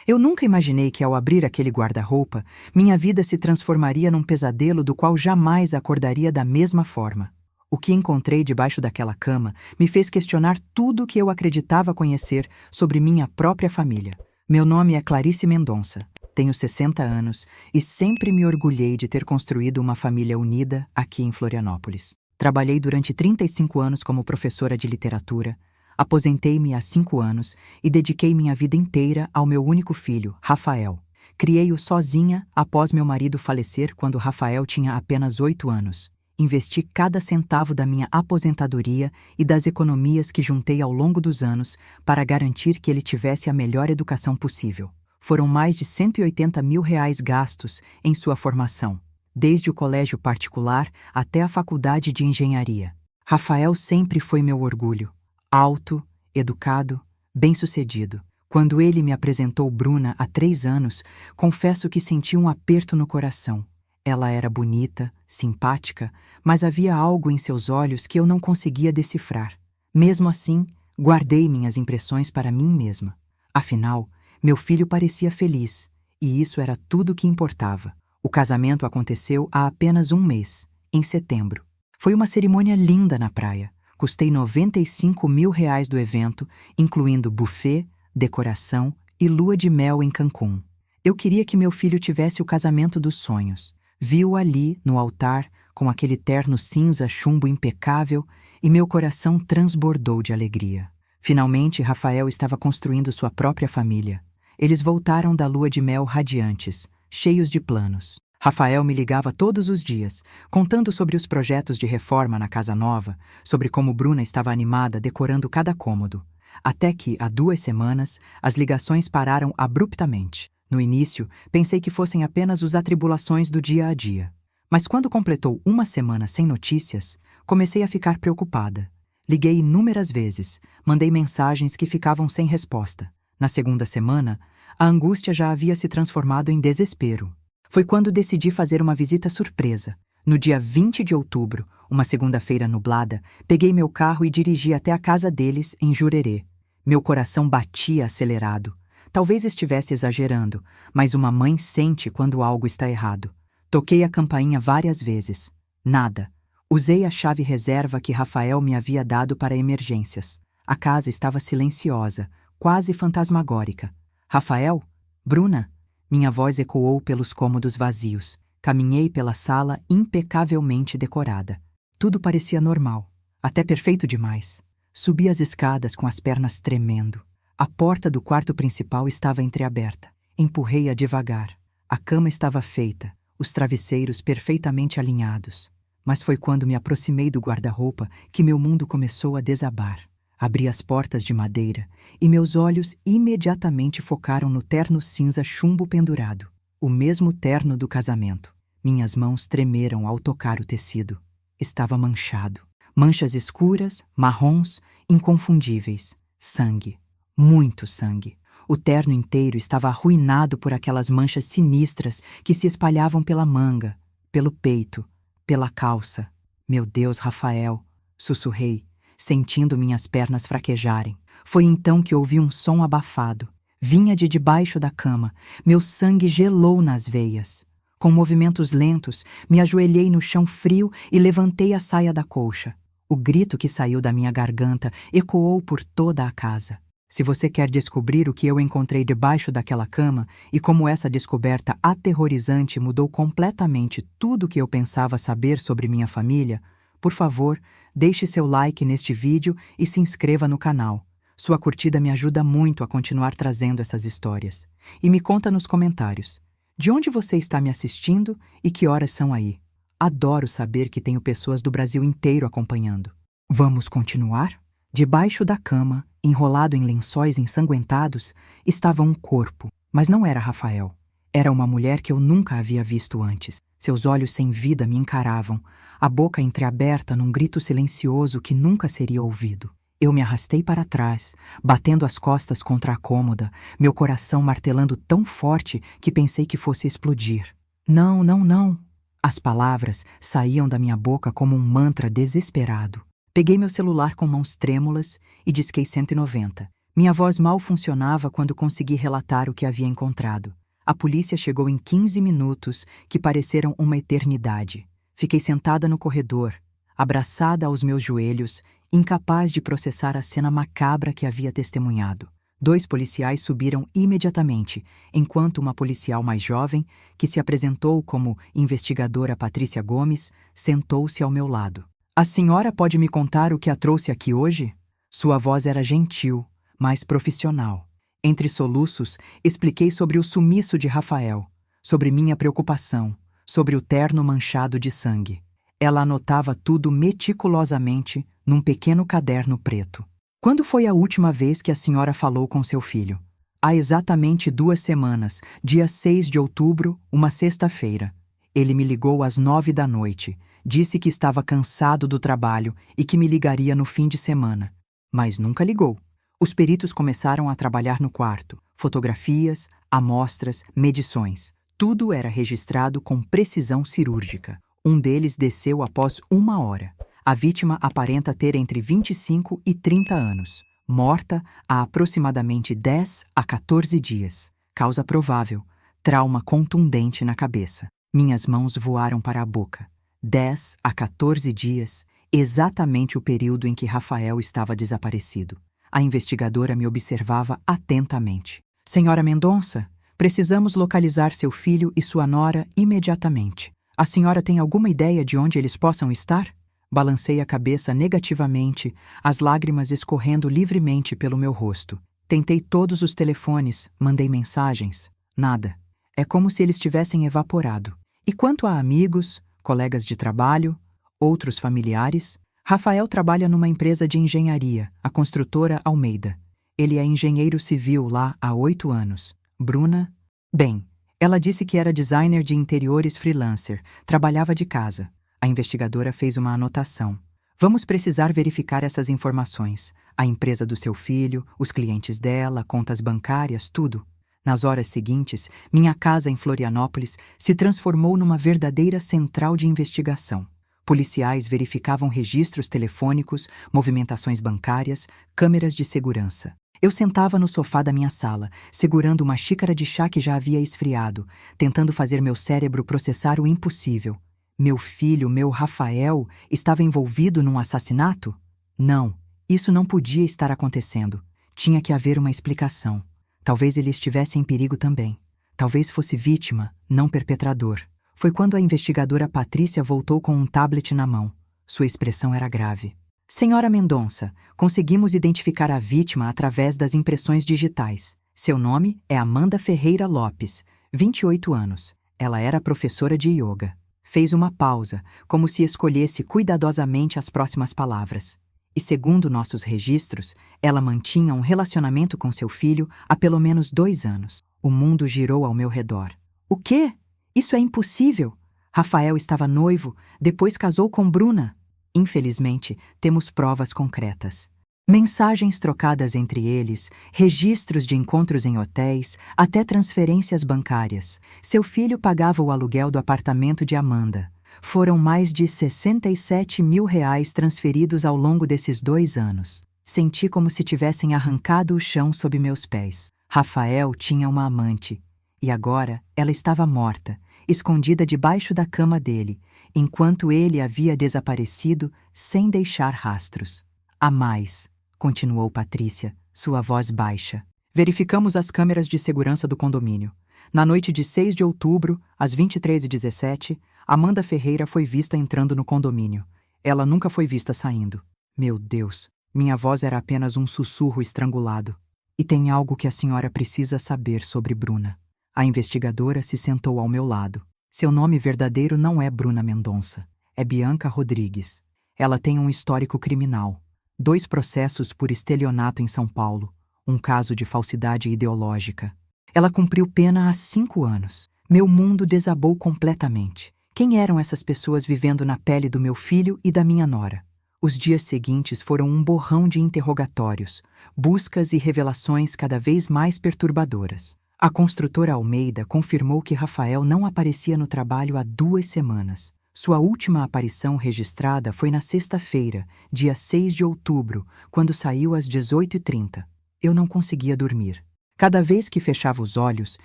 Eu nunca imaginei que, ao abrir aquele guarda-roupa, minha vida se transformaria num pesadelo do qual jamais acordaria da mesma forma. O que encontrei debaixo daquela cama me fez questionar tudo o que eu acreditava conhecer sobre minha própria família. Meu nome é Clarice Mendonça, tenho 60 anos e sempre me orgulhei de ter construído uma família unida aqui em Florianópolis. Trabalhei durante 35 anos como professora de literatura, aposentei-me há 5 anos e dediquei minha vida inteira ao meu único filho, Rafael. Criei-o sozinha após meu marido falecer quando Rafael tinha apenas 8 anos. Investi cada centavo da minha aposentadoria e das economias que juntei ao longo dos anos para garantir que ele tivesse a melhor educação possível. Foram mais de R$ 180 mil gastos em sua formação, desde o colégio particular até a faculdade de engenharia. Rafael sempre foi meu orgulho. Alto, educado, bem-sucedido. Quando ele me apresentou Bruna há 3 anos, confesso que senti um aperto no coração. Ela era bonita, simpática, mas havia algo em seus olhos que eu não conseguia decifrar. Mesmo assim, guardei minhas impressões para mim mesma. Afinal, meu filho parecia feliz, e isso era tudo o que importava. O casamento aconteceu há apenas 1 mês, em setembro. Foi uma cerimônia linda na praia. Custei R$ 95 mil do evento, incluindo buffet, decoração e lua de mel em Cancún. Eu queria que meu filho tivesse o casamento dos sonhos. Vi-o ali, no altar, com aquele terno cinza chumbo impecável, e meu coração transbordou de alegria. Finalmente, Rafael estava construindo sua própria família. Eles voltaram da lua de mel radiantes, cheios de planos. Rafael me ligava todos os dias, contando sobre os projetos de reforma na casa nova, sobre como Bruna estava animada decorando cada cômodo. Até que, há 2 semanas, as ligações pararam abruptamente. No início, pensei que fossem apenas as atribulações do dia a dia. Mas quando completou 1 semana sem notícias, comecei a ficar preocupada. Liguei inúmeras vezes, mandei mensagens que ficavam sem resposta. Na 2ª semana, a angústia já havia se transformado em desespero. Foi quando decidi fazer uma visita surpresa. No dia 20 de outubro, uma segunda-feira nublada, peguei meu carro e dirigi até a casa deles, em Jurerê. Meu coração batia acelerado. Talvez estivesse exagerando, mas uma mãe sente quando algo está errado. Toquei a campainha várias vezes. Nada. Usei a chave reserva que Rafael me havia dado para emergências. A casa estava silenciosa, quase fantasmagórica. Rafael? Bruna? Minha voz ecoou pelos cômodos vazios. Caminhei pela sala impecavelmente decorada. Tudo parecia normal, até perfeito demais. Subi as escadas com as pernas tremendo. A porta do quarto principal estava entreaberta. Empurrei-a devagar. A cama estava feita, os travesseiros perfeitamente alinhados. Mas foi quando me aproximei do guarda-roupa que meu mundo começou a desabar. Abri as portas de madeira e meus olhos imediatamente focaram no terno cinza chumbo pendurado, o mesmo terno do casamento. Minhas mãos tremeram ao tocar o tecido. Estava manchado. Manchas escuras, marrons, inconfundíveis. Sangue. Muito sangue. O terno inteiro estava arruinado por aquelas manchas sinistras que se espalhavam pela manga, pelo peito, pela calça. Meu Deus, Rafael! Sussurrei, sentindo minhas pernas fraquejarem. Foi então que ouvi um som abafado. Vinha de debaixo da cama. Meu sangue gelou nas veias. Com movimentos lentos, me ajoelhei no chão frio e levantei a saia da colcha. O grito que saiu da minha garganta ecoou por toda a casa. Se você quer descobrir o que eu encontrei debaixo daquela cama e como essa descoberta aterrorizante mudou completamente tudo o que eu pensava saber sobre minha família, por favor, deixe seu like neste vídeo e se inscreva no canal. Sua curtida me ajuda muito a continuar trazendo essas histórias. E me conta nos comentários, de onde você está me assistindo e que horas são aí? Adoro saber que tenho pessoas do Brasil inteiro acompanhando. Vamos continuar? Debaixo da cama, enrolado em lençóis ensanguentados, estava um corpo, mas não era Rafael. Era uma mulher que eu nunca havia visto antes. Seus olhos sem vida me encaravam, a boca entreaberta num grito silencioso que nunca seria ouvido. Eu me arrastei para trás, batendo as costas contra a cômoda, meu coração martelando tão forte que pensei que fosse explodir. Não, não, não! As palavras saíam da minha boca como um mantra desesperado. Peguei meu celular com mãos trêmulas e disquei 190. Minha voz mal funcionava quando consegui relatar o que havia encontrado. A polícia chegou em 15 minutos, que pareceram uma eternidade. Fiquei sentada no corredor, abraçada aos meus joelhos, incapaz de processar a cena macabra que havia testemunhado. 2 policiais subiram imediatamente, enquanto uma policial mais jovem, que se apresentou como investigadora Patrícia Gomes, sentou-se ao meu lado. A senhora pode me contar o que a trouxe aqui hoje? Sua voz era gentil, mas profissional. Entre soluços, expliquei sobre o sumiço de Rafael, sobre minha preocupação, sobre o terno manchado de sangue. Ela anotava tudo meticulosamente num pequeno caderno preto. Quando foi a última vez que a senhora falou com seu filho? Há exatamente 2 semanas, dia 6 de outubro, uma sexta-feira. Ele me ligou às 9 da noite, disse que estava cansado do trabalho e que me ligaria no fim de semana. Mas nunca ligou. Os peritos começaram a trabalhar no quarto. Fotografias, amostras, medições. Tudo era registrado com precisão cirúrgica. Um deles desceu após 1 hora. A vítima aparenta ter entre 25 e 30 anos. Morta há aproximadamente 10 a 14 dias. Causa provável: trauma contundente na cabeça. Minhas mãos voaram para a boca. 10 a 14 dias, exatamente o período em que Rafael estava desaparecido. A investigadora me observava atentamente. Senhora Mendonça, precisamos localizar seu filho e sua nora imediatamente. A senhora tem alguma ideia de onde eles possam estar? Balancei a cabeça negativamente, as lágrimas escorrendo livremente pelo meu rosto. Tentei todos os telefones, mandei mensagens. Nada. É como se eles tivessem evaporado. E quanto a amigos, colegas de trabalho, outros familiares? Rafael trabalha numa empresa de engenharia, a construtora Almeida. Ele é engenheiro civil lá há 8 anos. Bruna? Bem, ela disse que era designer de interiores freelancer, trabalhava de casa. A investigadora fez uma anotação. Vamos precisar verificar essas informações. A empresa do seu filho, os clientes dela, contas bancárias, tudo. Nas horas seguintes, minha casa em Florianópolis se transformou numa verdadeira central de investigação. Policiais verificavam registros telefônicos, movimentações bancárias, câmeras de segurança. Eu sentava no sofá da minha sala, segurando uma xícara de chá que já havia esfriado, tentando fazer meu cérebro processar o impossível. Meu filho, meu Rafael, estava envolvido num assassinato? Não, isso não podia estar acontecendo. Tinha que haver uma explicação. Talvez ele estivesse em perigo também. Talvez fosse vítima, não perpetrador. Foi quando a investigadora Patrícia voltou com um tablet na mão. Sua expressão era grave. Senhora Mendonça, conseguimos identificar a vítima através das impressões digitais. Seu nome é Amanda Ferreira Lopes, 28 anos. Ela era professora de yoga. Fez uma pausa, como se escolhesse cuidadosamente as próximas palavras. E segundo nossos registros, ela mantinha um relacionamento com seu filho há pelo menos 2 anos. O mundo girou ao meu redor. O quê? Isso é impossível! Rafael estava noivo, depois casou com Bruna. Infelizmente, temos provas concretas. Mensagens trocadas entre eles, registros de encontros em hotéis, até transferências bancárias. Seu filho pagava o aluguel do apartamento de Amanda. Foram mais de R$ 67 mil transferidos ao longo desses 2 anos. Senti como se tivessem arrancado o chão sob meus pés. Rafael tinha uma amante. E agora ela estava morta, escondida debaixo da cama dele, enquanto ele havia desaparecido sem deixar rastros. Há mais, continuou Patrícia, sua voz baixa. Verificamos as câmeras de segurança do condomínio. Na noite de 6 de outubro, às 23h17, Amanda Ferreira foi vista entrando no condomínio. Ela nunca foi vista saindo. Meu Deus, minha voz era apenas um sussurro estrangulado. E tem algo que a senhora precisa saber sobre Bruna. A investigadora se sentou ao meu lado. Seu nome verdadeiro não é Bruna Mendonça. É Bianca Rodrigues. Ela tem um histórico criminal. 2 processos por estelionato em São Paulo. Um caso de falsidade ideológica. Ela cumpriu pena há 5 anos. Meu mundo desabou completamente. Quem eram essas pessoas vivendo na pele do meu filho e da minha nora? Os dias seguintes foram um borrão de interrogatórios, buscas e revelações cada vez mais perturbadoras. A construtora Almeida confirmou que Rafael não aparecia no trabalho há 2 semanas. Sua última aparição registrada foi na sexta-feira, dia 6 de outubro, quando saiu às 18h30. Eu não conseguia dormir. Cada vez que fechava os olhos,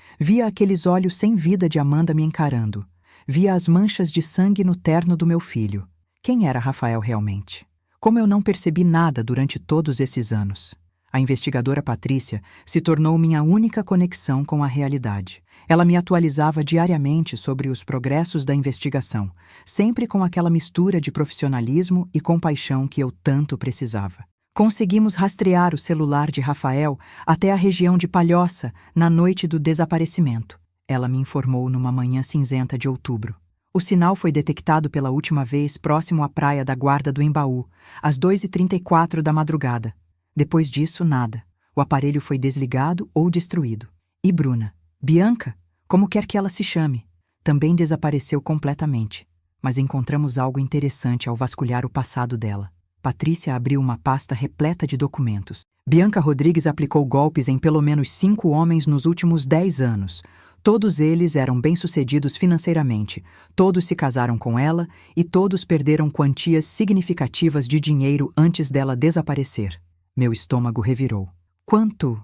via aqueles olhos sem vida de Amanda me encarando. Via as manchas de sangue no terno do meu filho. Quem era Rafael realmente? Como eu não percebi nada durante todos esses anos? A investigadora Patrícia se tornou minha única conexão com a realidade. Ela me atualizava diariamente sobre os progressos da investigação, sempre com aquela mistura de profissionalismo e compaixão que eu tanto precisava. Conseguimos rastrear o celular de Rafael até a região de Palhoça na noite do desaparecimento. Ela me informou numa manhã cinzenta de outubro. O sinal foi detectado pela última vez próximo à praia da Guarda do Embaú, às 2h34 da madrugada. Depois disso, nada. O aparelho foi desligado ou destruído. E Bruna, Bianca, como quer que ela se chame, também desapareceu completamente. Mas encontramos algo interessante ao vasculhar o passado dela. Patrícia abriu uma pasta repleta de documentos. Bianca Rodrigues aplicou golpes em pelo menos 5 homens nos últimos 10 anos. Todos eles eram bem-sucedidos financeiramente, todos se casaram com ela e todos perderam quantias significativas de dinheiro antes dela desaparecer. Meu estômago revirou. Quanto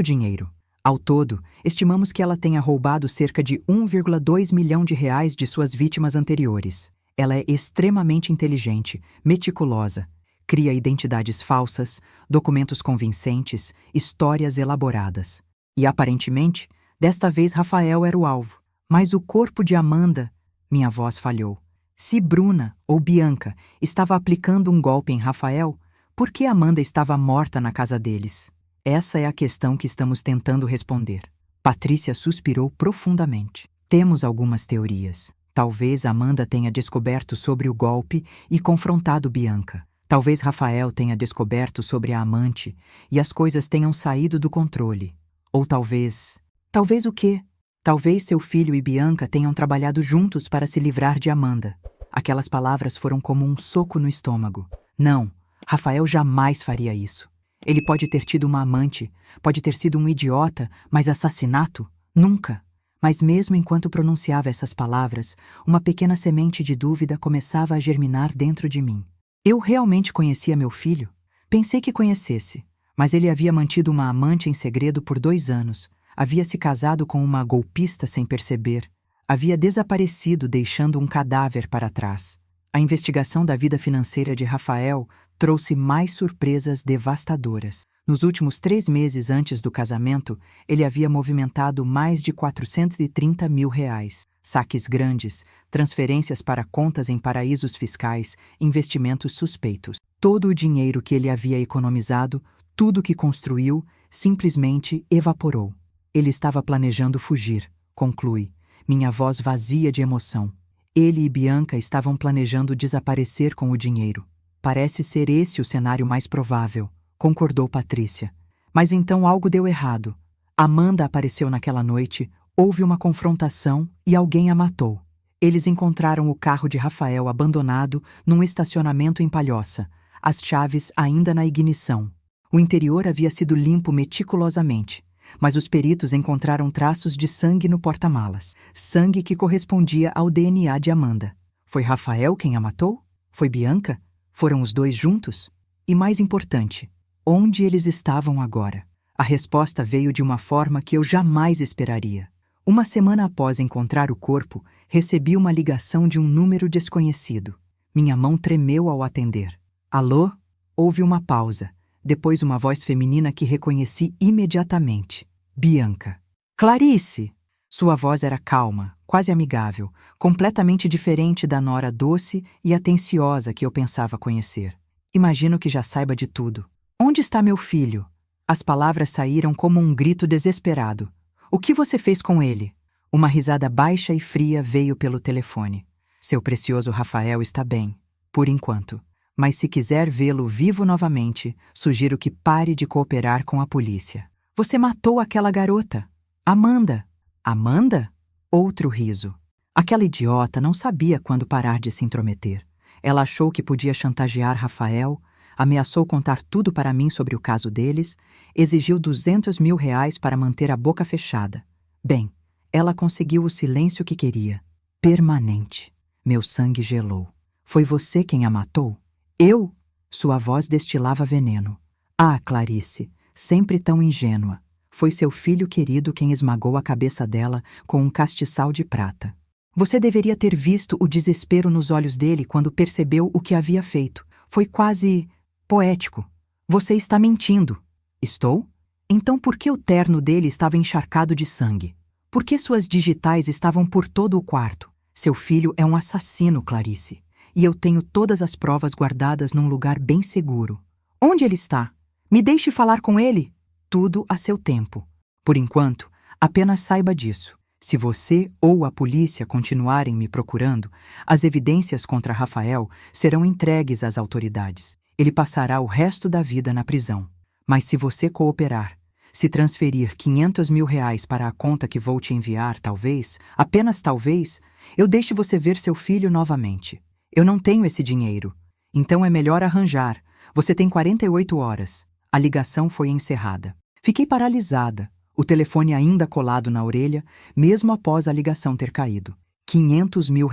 dinheiro? Ao todo, estimamos que ela tenha roubado cerca de 1,2 milhão de reais de suas vítimas anteriores. Ela é extremamente inteligente, meticulosa, cria identidades falsas, documentos convincentes, histórias elaboradas. E aparentemente, desta vez Rafael era o alvo. Mas o corpo de Amanda, minha voz falhou. Se Bruna ou Bianca estava aplicando um golpe em Rafael, por que Amanda estava morta na casa deles? Essa é a questão que estamos tentando responder. Patrícia suspirou profundamente. Temos algumas teorias. Talvez Amanda tenha descoberto sobre o golpe e confrontado Bianca. Talvez Rafael tenha descoberto sobre a amante e as coisas tenham saído do controle. Ou talvez... Talvez o quê? Talvez seu filho e Bianca tenham trabalhado juntos para se livrar de Amanda. Aquelas palavras foram como um soco no estômago. Não, Rafael jamais faria isso. Ele pode ter tido uma amante, pode ter sido um idiota, mas assassinato? Nunca. Mas mesmo enquanto pronunciava essas palavras, uma pequena semente de dúvida começava a germinar dentro de mim. Eu realmente conhecia meu filho? Pensei que conhecesse, mas ele havia mantido uma amante em segredo por 2 anos, havia se casado com uma golpista sem perceber, havia desaparecido deixando um cadáver para trás. A investigação da vida financeira de Rafael trouxe mais surpresas devastadoras. Nos últimos 3 meses antes do casamento, ele havia movimentado mais de 430 mil reais. Saques grandes, transferências para contas em paraísos fiscais, investimentos suspeitos. Todo o dinheiro que ele havia economizado, tudo que construiu, simplesmente evaporou. Ele estava planejando fugir, conclui, minha voz vazia de emoção. Ele e Bianca estavam planejando desaparecer com o dinheiro. Parece ser esse o cenário mais provável, concordou Patrícia. Mas então algo deu errado. Amanda apareceu naquela noite, houve uma confrontação e alguém a matou. Eles encontraram o carro de Rafael abandonado num estacionamento em Palhoça, as chaves ainda na ignição. O interior havia sido limpo meticulosamente, mas os peritos encontraram traços de sangue no porta-malas, sangue que correspondia ao DNA de Amanda. Foi Rafael quem a matou? Foi Bianca? Foram os 2 juntos? E mais importante, onde eles estavam agora? A resposta veio de uma forma que eu jamais esperaria. Uma semana após encontrar o corpo, recebi uma ligação de um número desconhecido. Minha mão tremeu ao atender. Alô? Houve uma pausa. Depois uma voz feminina que reconheci imediatamente. Bianca. Clarice! Sua voz era calma, quase amigável, completamente diferente da nora doce e atenciosa que eu pensava conhecer. Imagino que já saiba de tudo. Onde está meu filho? As palavras saíram como um grito desesperado. O que você fez com ele? Uma risada baixa e fria veio pelo telefone. Seu precioso Rafael está bem, por enquanto. Mas se quiser vê-lo vivo novamente, sugiro que pare de cooperar com a polícia. Você matou aquela garota. Amanda. Amanda? Outro riso. Aquela idiota não sabia quando parar de se intrometer. Ela achou que podia chantagear Rafael, ameaçou contar tudo para mim sobre o caso deles, exigiu 200 mil reais para manter a boca fechada. Bem, ela conseguiu o silêncio que queria. Permanente. Meu sangue gelou. Foi você quem a matou? Eu? Sua voz destilava veneno. Ah, Clarice, sempre tão ingênua. Foi seu filho querido quem esmagou a cabeça dela com um castiçal de prata. Você deveria ter visto o desespero nos olhos dele quando percebeu o que havia feito. Foi quase poético. Você está mentindo. Estou? Então por que o terno dele estava encharcado de sangue? Por que suas digitais estavam por todo o quarto? Seu filho é um assassino, Clarice. E eu tenho todas as provas guardadas num lugar bem seguro. Onde ele está? Me deixe falar com ele. Tudo a seu tempo. Por enquanto, apenas saiba disso. Se você ou a polícia continuarem me procurando, as evidências contra Rafael serão entregues às autoridades. Ele passará o resto da vida na prisão. Mas se você cooperar, se transferir R$500 mil para a conta que vou te enviar, talvez, apenas talvez, eu deixe você ver seu filho novamente. Eu não tenho esse dinheiro. Então é melhor arranjar. Você tem 48 horas. A ligação foi encerrada. Fiquei paralisada, o telefone ainda colado na orelha, mesmo após a ligação ter caído. R$500 mil.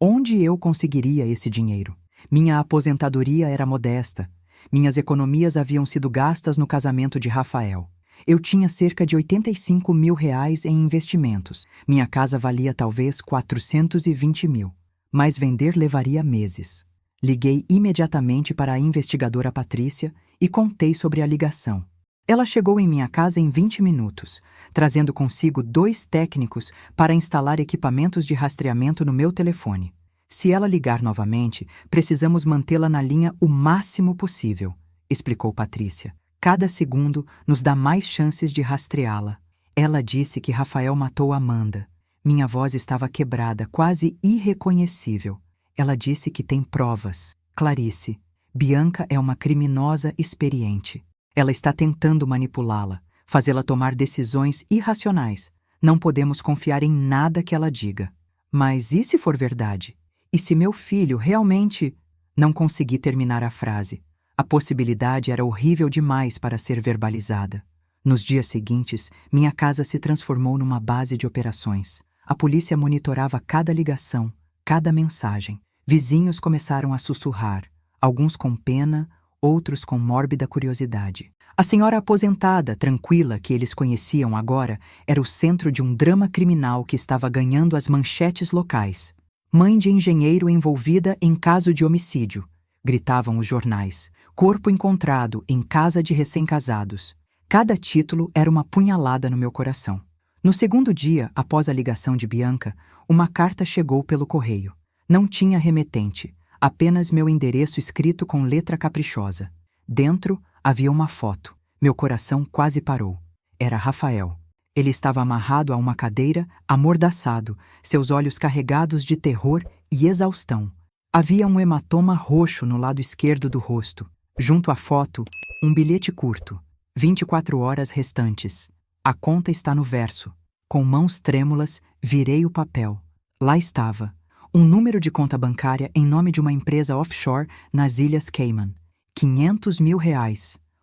Onde eu conseguiria esse dinheiro? Minha aposentadoria era modesta. Minhas economias haviam sido gastas no casamento de Rafael. Eu tinha cerca de R$85 mil em investimentos. Minha casa valia talvez R$420 mil. Mas vender levaria meses. Liguei imediatamente para a investigadora Patrícia e contei sobre a ligação. Ela chegou em minha casa em 20 minutos, trazendo consigo 2 técnicos para instalar equipamentos de rastreamento no meu telefone. Se ela ligar novamente, precisamos mantê-la na linha o máximo possível, explicou Patrícia. Cada segundo nos dá mais chances de rastreá-la. Ela disse que Rafael matou Amanda. Minha voz estava quebrada, quase irreconhecível. Ela disse que tem provas. Clarice, Bianca é uma criminosa experiente. Ela está tentando manipulá-la, fazê-la tomar decisões irracionais. Não podemos confiar em nada que ela diga. Mas e se for verdade? E se meu filho realmente... Não consegui terminar a frase. A possibilidade era horrível demais para ser verbalizada. Nos dias seguintes, minha casa se transformou numa base de operações. A polícia monitorava cada ligação, cada mensagem. Vizinhos começaram a sussurrar, alguns com pena, outros com mórbida curiosidade. A senhora aposentada, tranquila, que eles conheciam agora, era o centro de um drama criminal que estava ganhando as manchetes locais. Mãe de engenheiro envolvida em caso de homicídio, gritavam os jornais. Corpo encontrado em casa de recém-casados. Cada título era uma punhalada no meu coração. No segundo dia, após a ligação de Bianca, uma carta chegou pelo correio. Não tinha remetente, apenas meu endereço escrito com letra caprichosa. Dentro havia uma foto. Meu coração quase parou. Era Rafael. Ele estava amarrado a uma cadeira, amordaçado, seus olhos carregados de terror e exaustão. Havia um hematoma roxo no lado esquerdo do rosto. Junto à foto, um bilhete curto. 24 horas restantes. A conta está no verso. Com mãos trêmulas, virei o papel. Lá estava. Um número de conta bancária em nome de uma empresa offshore nas Ilhas Cayman. R$500 mil.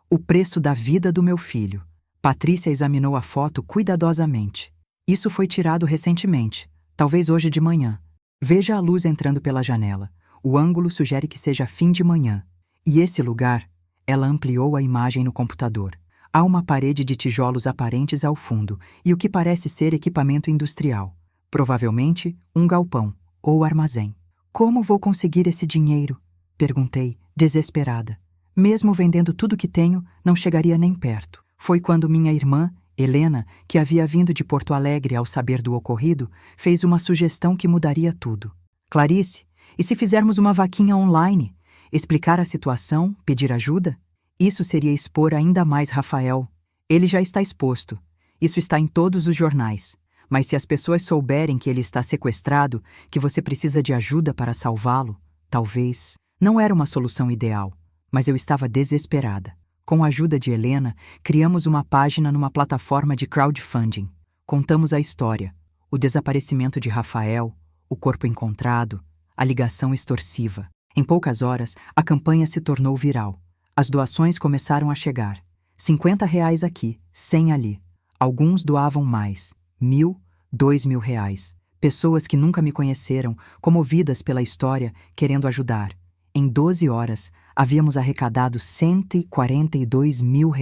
O preço da vida do meu filho. Patrícia examinou a foto cuidadosamente. Isso foi tirado recentemente, talvez hoje de manhã. Veja a luz entrando pela janela. O ângulo sugere que seja fim de manhã. E esse lugar, ela ampliou a imagem no computador. Há uma parede de tijolos aparentes ao fundo e o que parece ser equipamento industrial. Provavelmente um galpão ou armazém. Como vou conseguir esse dinheiro? Perguntei, desesperada. Mesmo vendendo tudo que tenho, não chegaria nem perto. Foi quando minha irmã, Helena, que havia vindo de Porto Alegre ao saber do ocorrido, fez uma sugestão que mudaria tudo. Clarice, e se fizermos uma vaquinha online? Explicar a situação, pedir ajuda? Isso seria expor ainda mais Rafael. Ele já está exposto. Isso está em todos os jornais. Mas se as pessoas souberem que ele está sequestrado, que você precisa de ajuda para salvá-lo, talvez. Não era uma solução ideal, mas eu estava desesperada. Com a ajuda de Helena, criamos uma página numa plataforma de crowdfunding. Contamos a história, o desaparecimento de Rafael, o corpo encontrado, a ligação extorsiva. Em poucas horas, a campanha se tornou viral. As doações começaram a chegar. R$50 aqui, 100 ali. Alguns doavam mais. 1.000, 2.000. Pessoas que nunca me conheceram, comovidas pela história, querendo ajudar. Em 12 horas, havíamos arrecadado R$142 mil.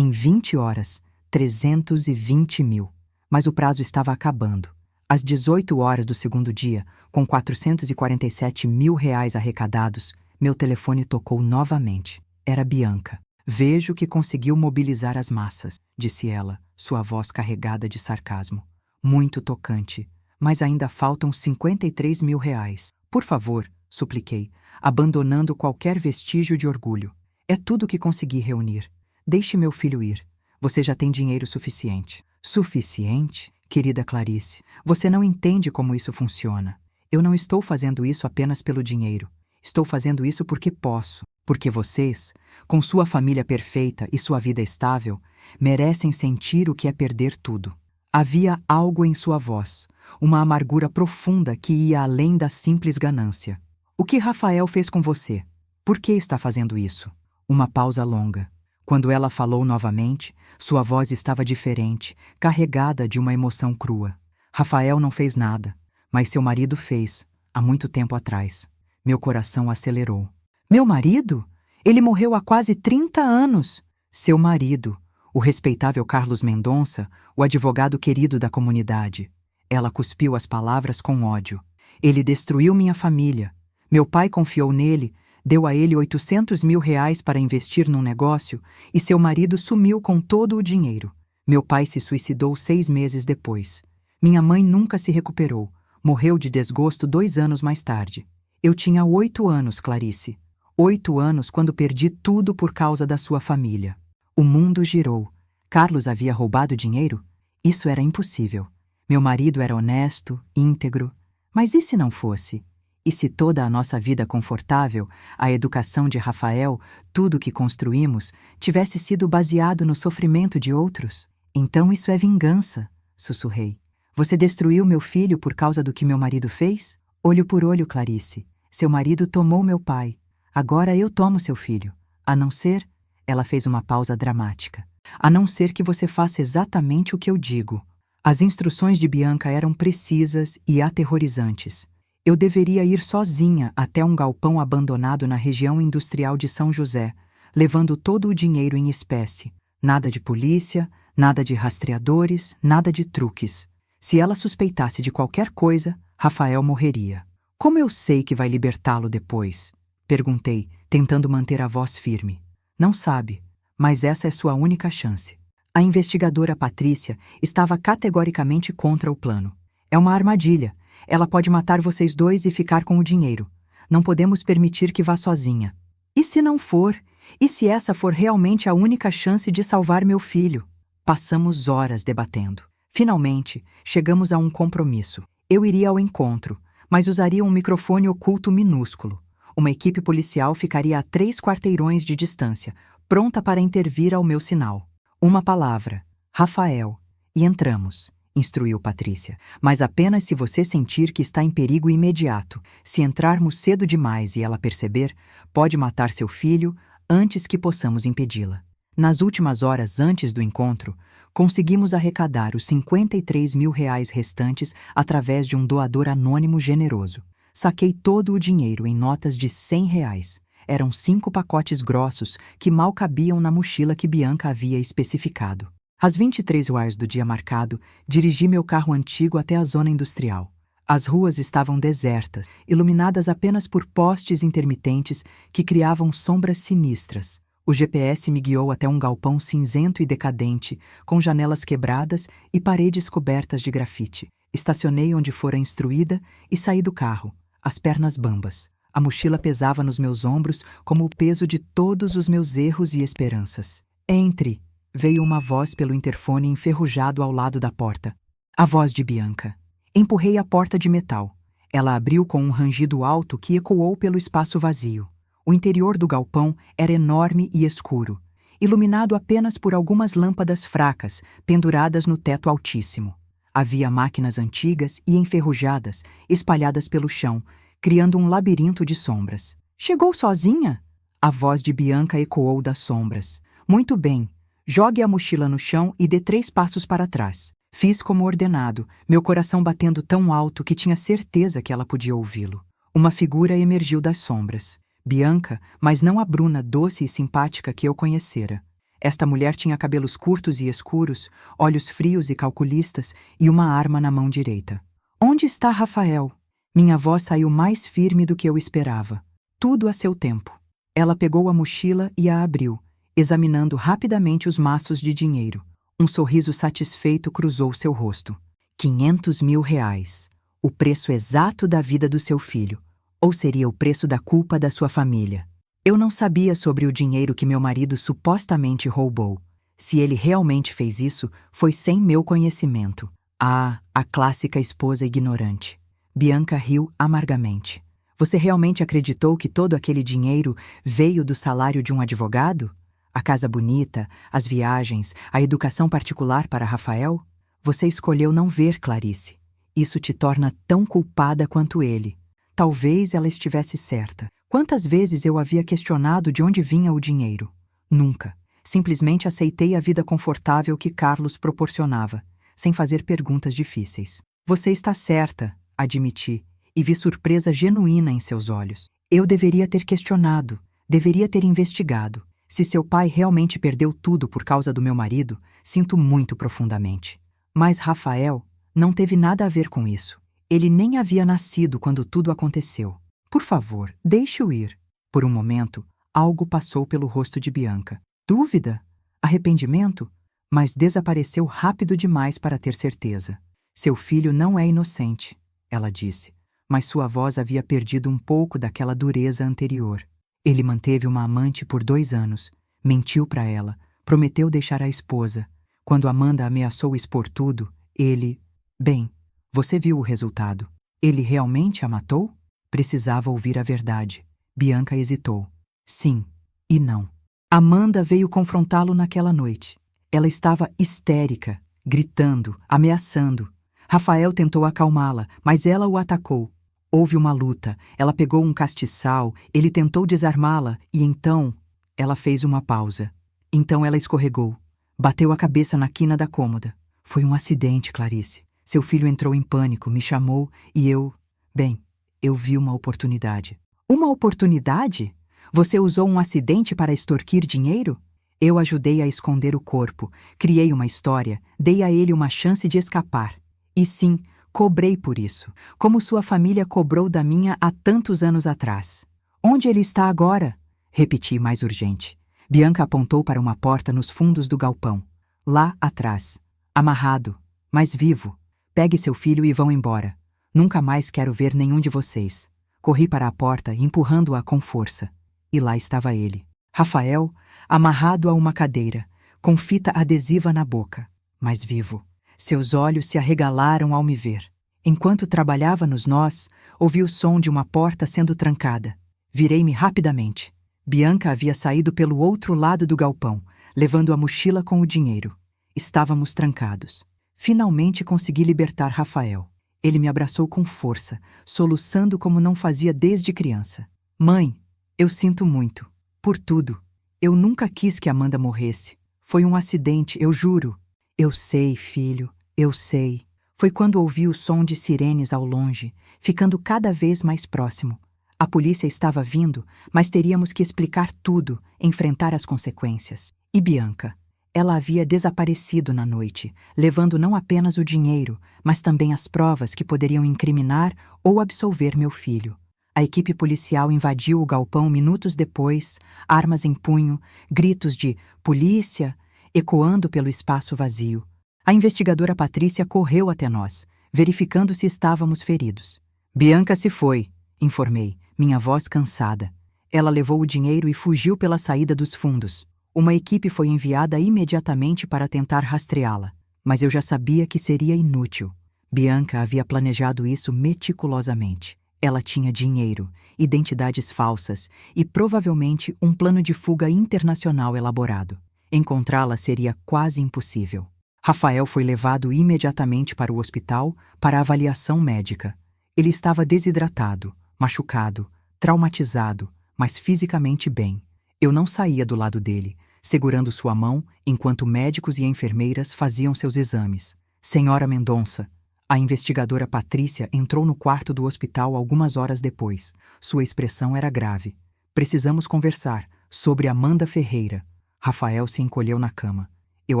Em 20 horas, 320 mil. Mas o prazo estava acabando. Às 18 horas do segundo dia, com 447 mil reais arrecadados, meu telefone tocou novamente. Era Bianca. Vejo que conseguiu mobilizar as massas, disse ela, sua voz carregada de sarcasmo. Muito tocante, mas ainda faltam 53 mil reais. Por favor, supliquei, abandonando qualquer vestígio de orgulho. É tudo que consegui reunir. Deixe meu filho ir. Você já tem dinheiro suficiente. Suficiente? Querida Clarice, você não entende como isso funciona. Eu não estou fazendo isso apenas pelo dinheiro. Estou fazendo isso porque posso. Porque vocês, com sua família perfeita e sua vida estável, merecem sentir o que é perder tudo. Havia algo em sua voz, uma amargura profunda que ia além da simples ganância. O que Rafael fez com você? Por que está fazendo isso? Uma pausa longa. Quando ela falou novamente, sua voz estava diferente, carregada de uma emoção crua. Rafael não fez nada, mas seu marido fez, há muito tempo atrás. Meu coração acelerou. Meu marido? Ele morreu há quase 30 anos. Seu marido, o respeitável Carlos Mendonça, o advogado querido da comunidade. Ela cuspiu as palavras com ódio. Ele destruiu minha família. Meu pai confiou nele, deu a ele 800 mil reais para investir num negócio e seu marido sumiu com todo o dinheiro. Meu pai se suicidou 6 meses depois. Minha mãe nunca se recuperou. Morreu de desgosto 2 anos mais tarde. Eu tinha 8 anos, Clarice. 8 anos quando perdi tudo por causa da sua família. O mundo girou. Carlos havia roubado dinheiro? Isso era impossível. Meu marido era honesto, íntegro. Mas e se não fosse? E se toda a nossa vida confortável, a educação de Rafael, tudo o que construímos, tivesse sido baseado no sofrimento de outros? Então isso é vingança, sussurrei. Você destruiu meu filho por causa do que meu marido fez? Olho por olho, Clarice. Seu marido tomou meu pai. Agora eu tomo seu filho. A não ser... Ela fez uma pausa dramática. A não ser que você faça exatamente o que eu digo. As instruções de Bianca eram precisas e aterrorizantes. Eu deveria ir sozinha até um galpão abandonado na região industrial de São José, levando todo o dinheiro em espécie. Nada de polícia, nada de rastreadores, nada de truques. Se ela suspeitasse de qualquer coisa, Rafael morreria. Como eu sei que vai libertá-lo depois? Perguntei, tentando manter a voz firme. Não sabe, mas essa é sua única chance. A investigadora Patrícia estava categoricamente contra o plano. É uma armadilha. Ela pode matar vocês dois e ficar com o dinheiro. Não podemos permitir que vá sozinha. E se não for? E se essa for realmente a única chance de salvar meu filho? Passamos horas debatendo. Finalmente, chegamos a um compromisso. Eu iria ao encontro, mas usaria um microfone oculto minúsculo. Uma equipe policial ficaria a 3 quarteirões de distância, pronta para intervir ao meu sinal. Uma palavra, Rafael, e entramos, instruiu Patrícia. Mas apenas se você sentir que está em perigo imediato. Se entrarmos cedo demais e ela perceber, pode matar seu filho antes que possamos impedi-la. Nas últimas horas antes do encontro, conseguimos arrecadar os 53 mil reais restantes através de um doador anônimo generoso. Saquei todo o dinheiro em notas de 100 reais. Eram 5 pacotes grossos que mal cabiam na mochila que Bianca havia especificado. Às 23 horas do dia marcado, dirigi meu carro antigo até a zona industrial. As ruas estavam desertas, iluminadas apenas por postes intermitentes que criavam sombras sinistras. O GPS me guiou até um galpão cinzento e decadente, com janelas quebradas e paredes cobertas de grafite. Estacionei onde fora instruída e saí do carro, as pernas bambas. A mochila pesava nos meus ombros como o peso de todos os meus erros e esperanças. Entre! Veio uma voz pelo interfone enferrujado ao lado da porta. A voz de Bianca. Empurrei a porta de metal. Ela abriu com um rangido alto que ecoou pelo espaço vazio. O interior do galpão era enorme e escuro, iluminado apenas por algumas lâmpadas fracas penduradas no teto altíssimo. Havia máquinas antigas e enferrujadas espalhadas pelo chão, criando um labirinto de sombras. Chegou sozinha? A voz de Bianca ecoou das sombras. Muito bem. Jogue a mochila no chão e dê 3 passos para trás. Fiz como ordenado, meu coração batendo tão alto que tinha certeza que ela podia ouvi-lo. Uma figura emergiu das sombras. Bianca, mas não a Bruna doce e simpática que eu conhecera. Esta mulher tinha cabelos curtos e escuros, olhos frios e calculistas e uma arma na mão direita. Onde está Rafael? Minha voz saiu mais firme do que eu esperava. Tudo a seu tempo. Ela pegou a mochila e a abriu, examinando rapidamente os maços de dinheiro. Um sorriso satisfeito cruzou seu rosto. 500 mil reais. O preço exato da vida do seu filho. Ou seria o preço da culpa da sua família. Eu não sabia sobre o dinheiro que meu marido supostamente roubou. Se ele realmente fez isso, foi sem meu conhecimento. Ah, a clássica esposa ignorante. Bianca riu amargamente. Você realmente acreditou que todo aquele dinheiro veio do salário de um advogado? A casa bonita, as viagens, a educação particular para Rafael? Você escolheu não ver, Clarice. Isso te torna tão culpada quanto ele. Talvez ela estivesse certa. Quantas vezes eu havia questionado de onde vinha o dinheiro? Nunca. Simplesmente aceitei a vida confortável que Carlos proporcionava, sem fazer perguntas difíceis. Você está certa, admiti, e vi surpresa genuína em seus olhos. Eu deveria ter questionado, deveria ter investigado. Se seu pai realmente perdeu tudo por causa do meu marido, sinto muito profundamente. Mas Rafael não teve nada a ver com isso. Ele nem havia nascido quando tudo aconteceu. Por favor, deixe-o ir. Por um momento, algo passou pelo rosto de Bianca. Dúvida? Arrependimento? Mas desapareceu rápido demais para ter certeza. Seu filho não é inocente, ela disse, mas sua voz havia perdido um pouco daquela dureza anterior. Ele manteve uma amante por 2 anos, mentiu para ela, prometeu deixar a esposa. Quando Amanda ameaçou expor tudo, ele... Bem, você viu o resultado. Ele realmente a matou? Precisava ouvir a verdade. Bianca hesitou. Sim e não. Amanda veio confrontá-lo naquela noite. Ela estava histérica, gritando, ameaçando. Rafael tentou acalmá-la, mas ela o atacou. Houve uma luta. Ela pegou um castiçal, ele tentou desarmá-la e então ela fez uma pausa. Então ela escorregou. Bateu a cabeça na quina da cômoda. Foi um acidente, Clarice. Seu filho entrou em pânico, me chamou e eu... Bem, eu vi uma oportunidade. Uma oportunidade? Você usou um acidente para extorquir dinheiro? Eu ajudei a esconder o corpo, criei uma história, dei a ele uma chance de escapar. E sim, cobrei por isso, como sua família cobrou da minha há tantos anos atrás. Onde ele está agora? Repeti mais urgente. Bianca apontou para uma porta nos fundos do galpão. Lá atrás. Amarrado, mas vivo. Pegue seu filho e vão embora. Nunca mais quero ver nenhum de vocês. Corri para a porta, empurrando-a com força. E lá estava ele. Rafael, amarrado a uma cadeira, com fita adesiva na boca, mas vivo. Seus olhos se arregalaram ao me ver. Enquanto trabalhava nos nós, ouvi o som de uma porta sendo trancada. Virei-me rapidamente. Bianca havia saído pelo outro lado do galpão, levando a mochila com o dinheiro. Estávamos trancados. Finalmente consegui libertar Rafael. Ele me abraçou com força, soluçando como não fazia desde criança. Mãe, eu sinto muito. Por tudo. Eu nunca quis que Amanda morresse. Foi um acidente, eu juro. Eu sei, filho, eu sei. Foi quando ouvi o som de sirenes ao longe, ficando cada vez mais próximo. A polícia estava vindo, mas teríamos que explicar tudo, enfrentar as consequências. E Bianca? Ela havia desaparecido na noite, levando não apenas o dinheiro, mas também as provas que poderiam incriminar ou absolver meu filho. A equipe policial invadiu o galpão minutos depois, armas em punho, gritos de "polícia" ecoando pelo espaço vazio. A investigadora Patrícia correu até nós, verificando se estávamos feridos. Bianca se foi, informei, minha voz cansada. Ela levou o dinheiro e fugiu pela saída dos fundos. Uma equipe foi enviada imediatamente para tentar rastreá-la, mas eu já sabia que seria inútil. Bianca havia planejado isso meticulosamente. Ela tinha dinheiro, identidades falsas e provavelmente um plano de fuga internacional elaborado. Encontrá-la seria quase impossível. Rafael foi levado imediatamente para o hospital para avaliação médica. Ele estava desidratado, machucado, traumatizado, mas fisicamente bem. Eu não saía do lado dele, segurando sua mão enquanto médicos e enfermeiras faziam seus exames. Senhora Mendonça, a investigadora Patrícia entrou no quarto do hospital algumas horas depois. Sua expressão era grave. Precisamos conversar sobre Amanda Ferreira. Rafael se encolheu na cama. Eu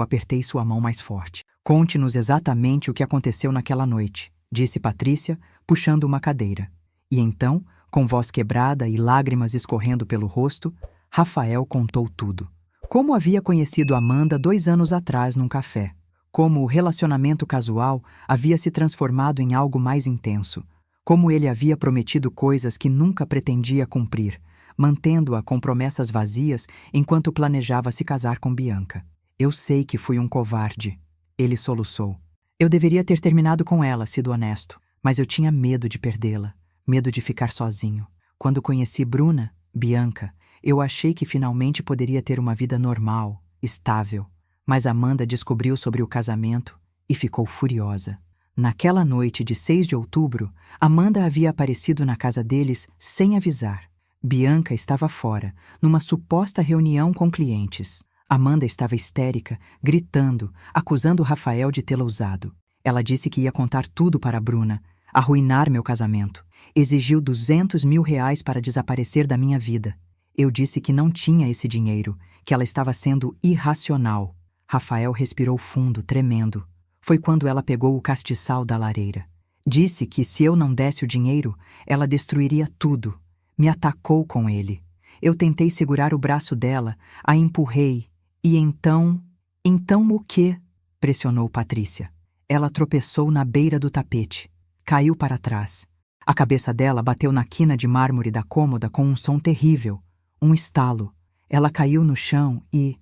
apertei sua mão mais forte. Conte-nos exatamente o que aconteceu naquela noite, disse Patrícia, puxando uma cadeira. E então, com voz quebrada e lágrimas escorrendo pelo rosto, Rafael contou tudo. Como havia conhecido Amanda 2 anos atrás num café. Como o relacionamento casual havia se transformado em algo mais intenso. Como ele havia prometido coisas que nunca pretendia cumprir, mantendo-a com promessas vazias enquanto planejava se casar com Bianca. Eu sei que fui um covarde. Ele soluçou. Eu deveria ter terminado com ela, sido honesto, mas eu tinha medo de perdê-la, medo de ficar sozinho. Quando conheci Bruna, Bianca, eu achei que finalmente poderia ter uma vida normal, estável. Mas Amanda descobriu sobre o casamento e ficou furiosa. Naquela noite de 6 de outubro, Amanda havia aparecido na casa deles sem avisar. Bianca estava fora, numa suposta reunião com clientes. Amanda estava histérica, gritando, acusando Rafael de tê-la usado. Ela disse que ia contar tudo para Bruna, arruinar meu casamento. Exigiu 200 mil reais para desaparecer da minha vida. Eu disse que não tinha esse dinheiro, que ela estava sendo irracional. Rafael respirou fundo, tremendo. Foi quando ela pegou o castiçal da lareira. Disse que se eu não desse o dinheiro, ela destruiria tudo. Me atacou com ele. Eu tentei segurar o braço dela, a empurrei. E então... Então o quê? Pressionou Patrícia. Ela tropeçou na beira do tapete. Caiu para trás. A cabeça dela bateu na quina de mármore da cômoda com um som terrível. Um estalo. Ela caiu no chão e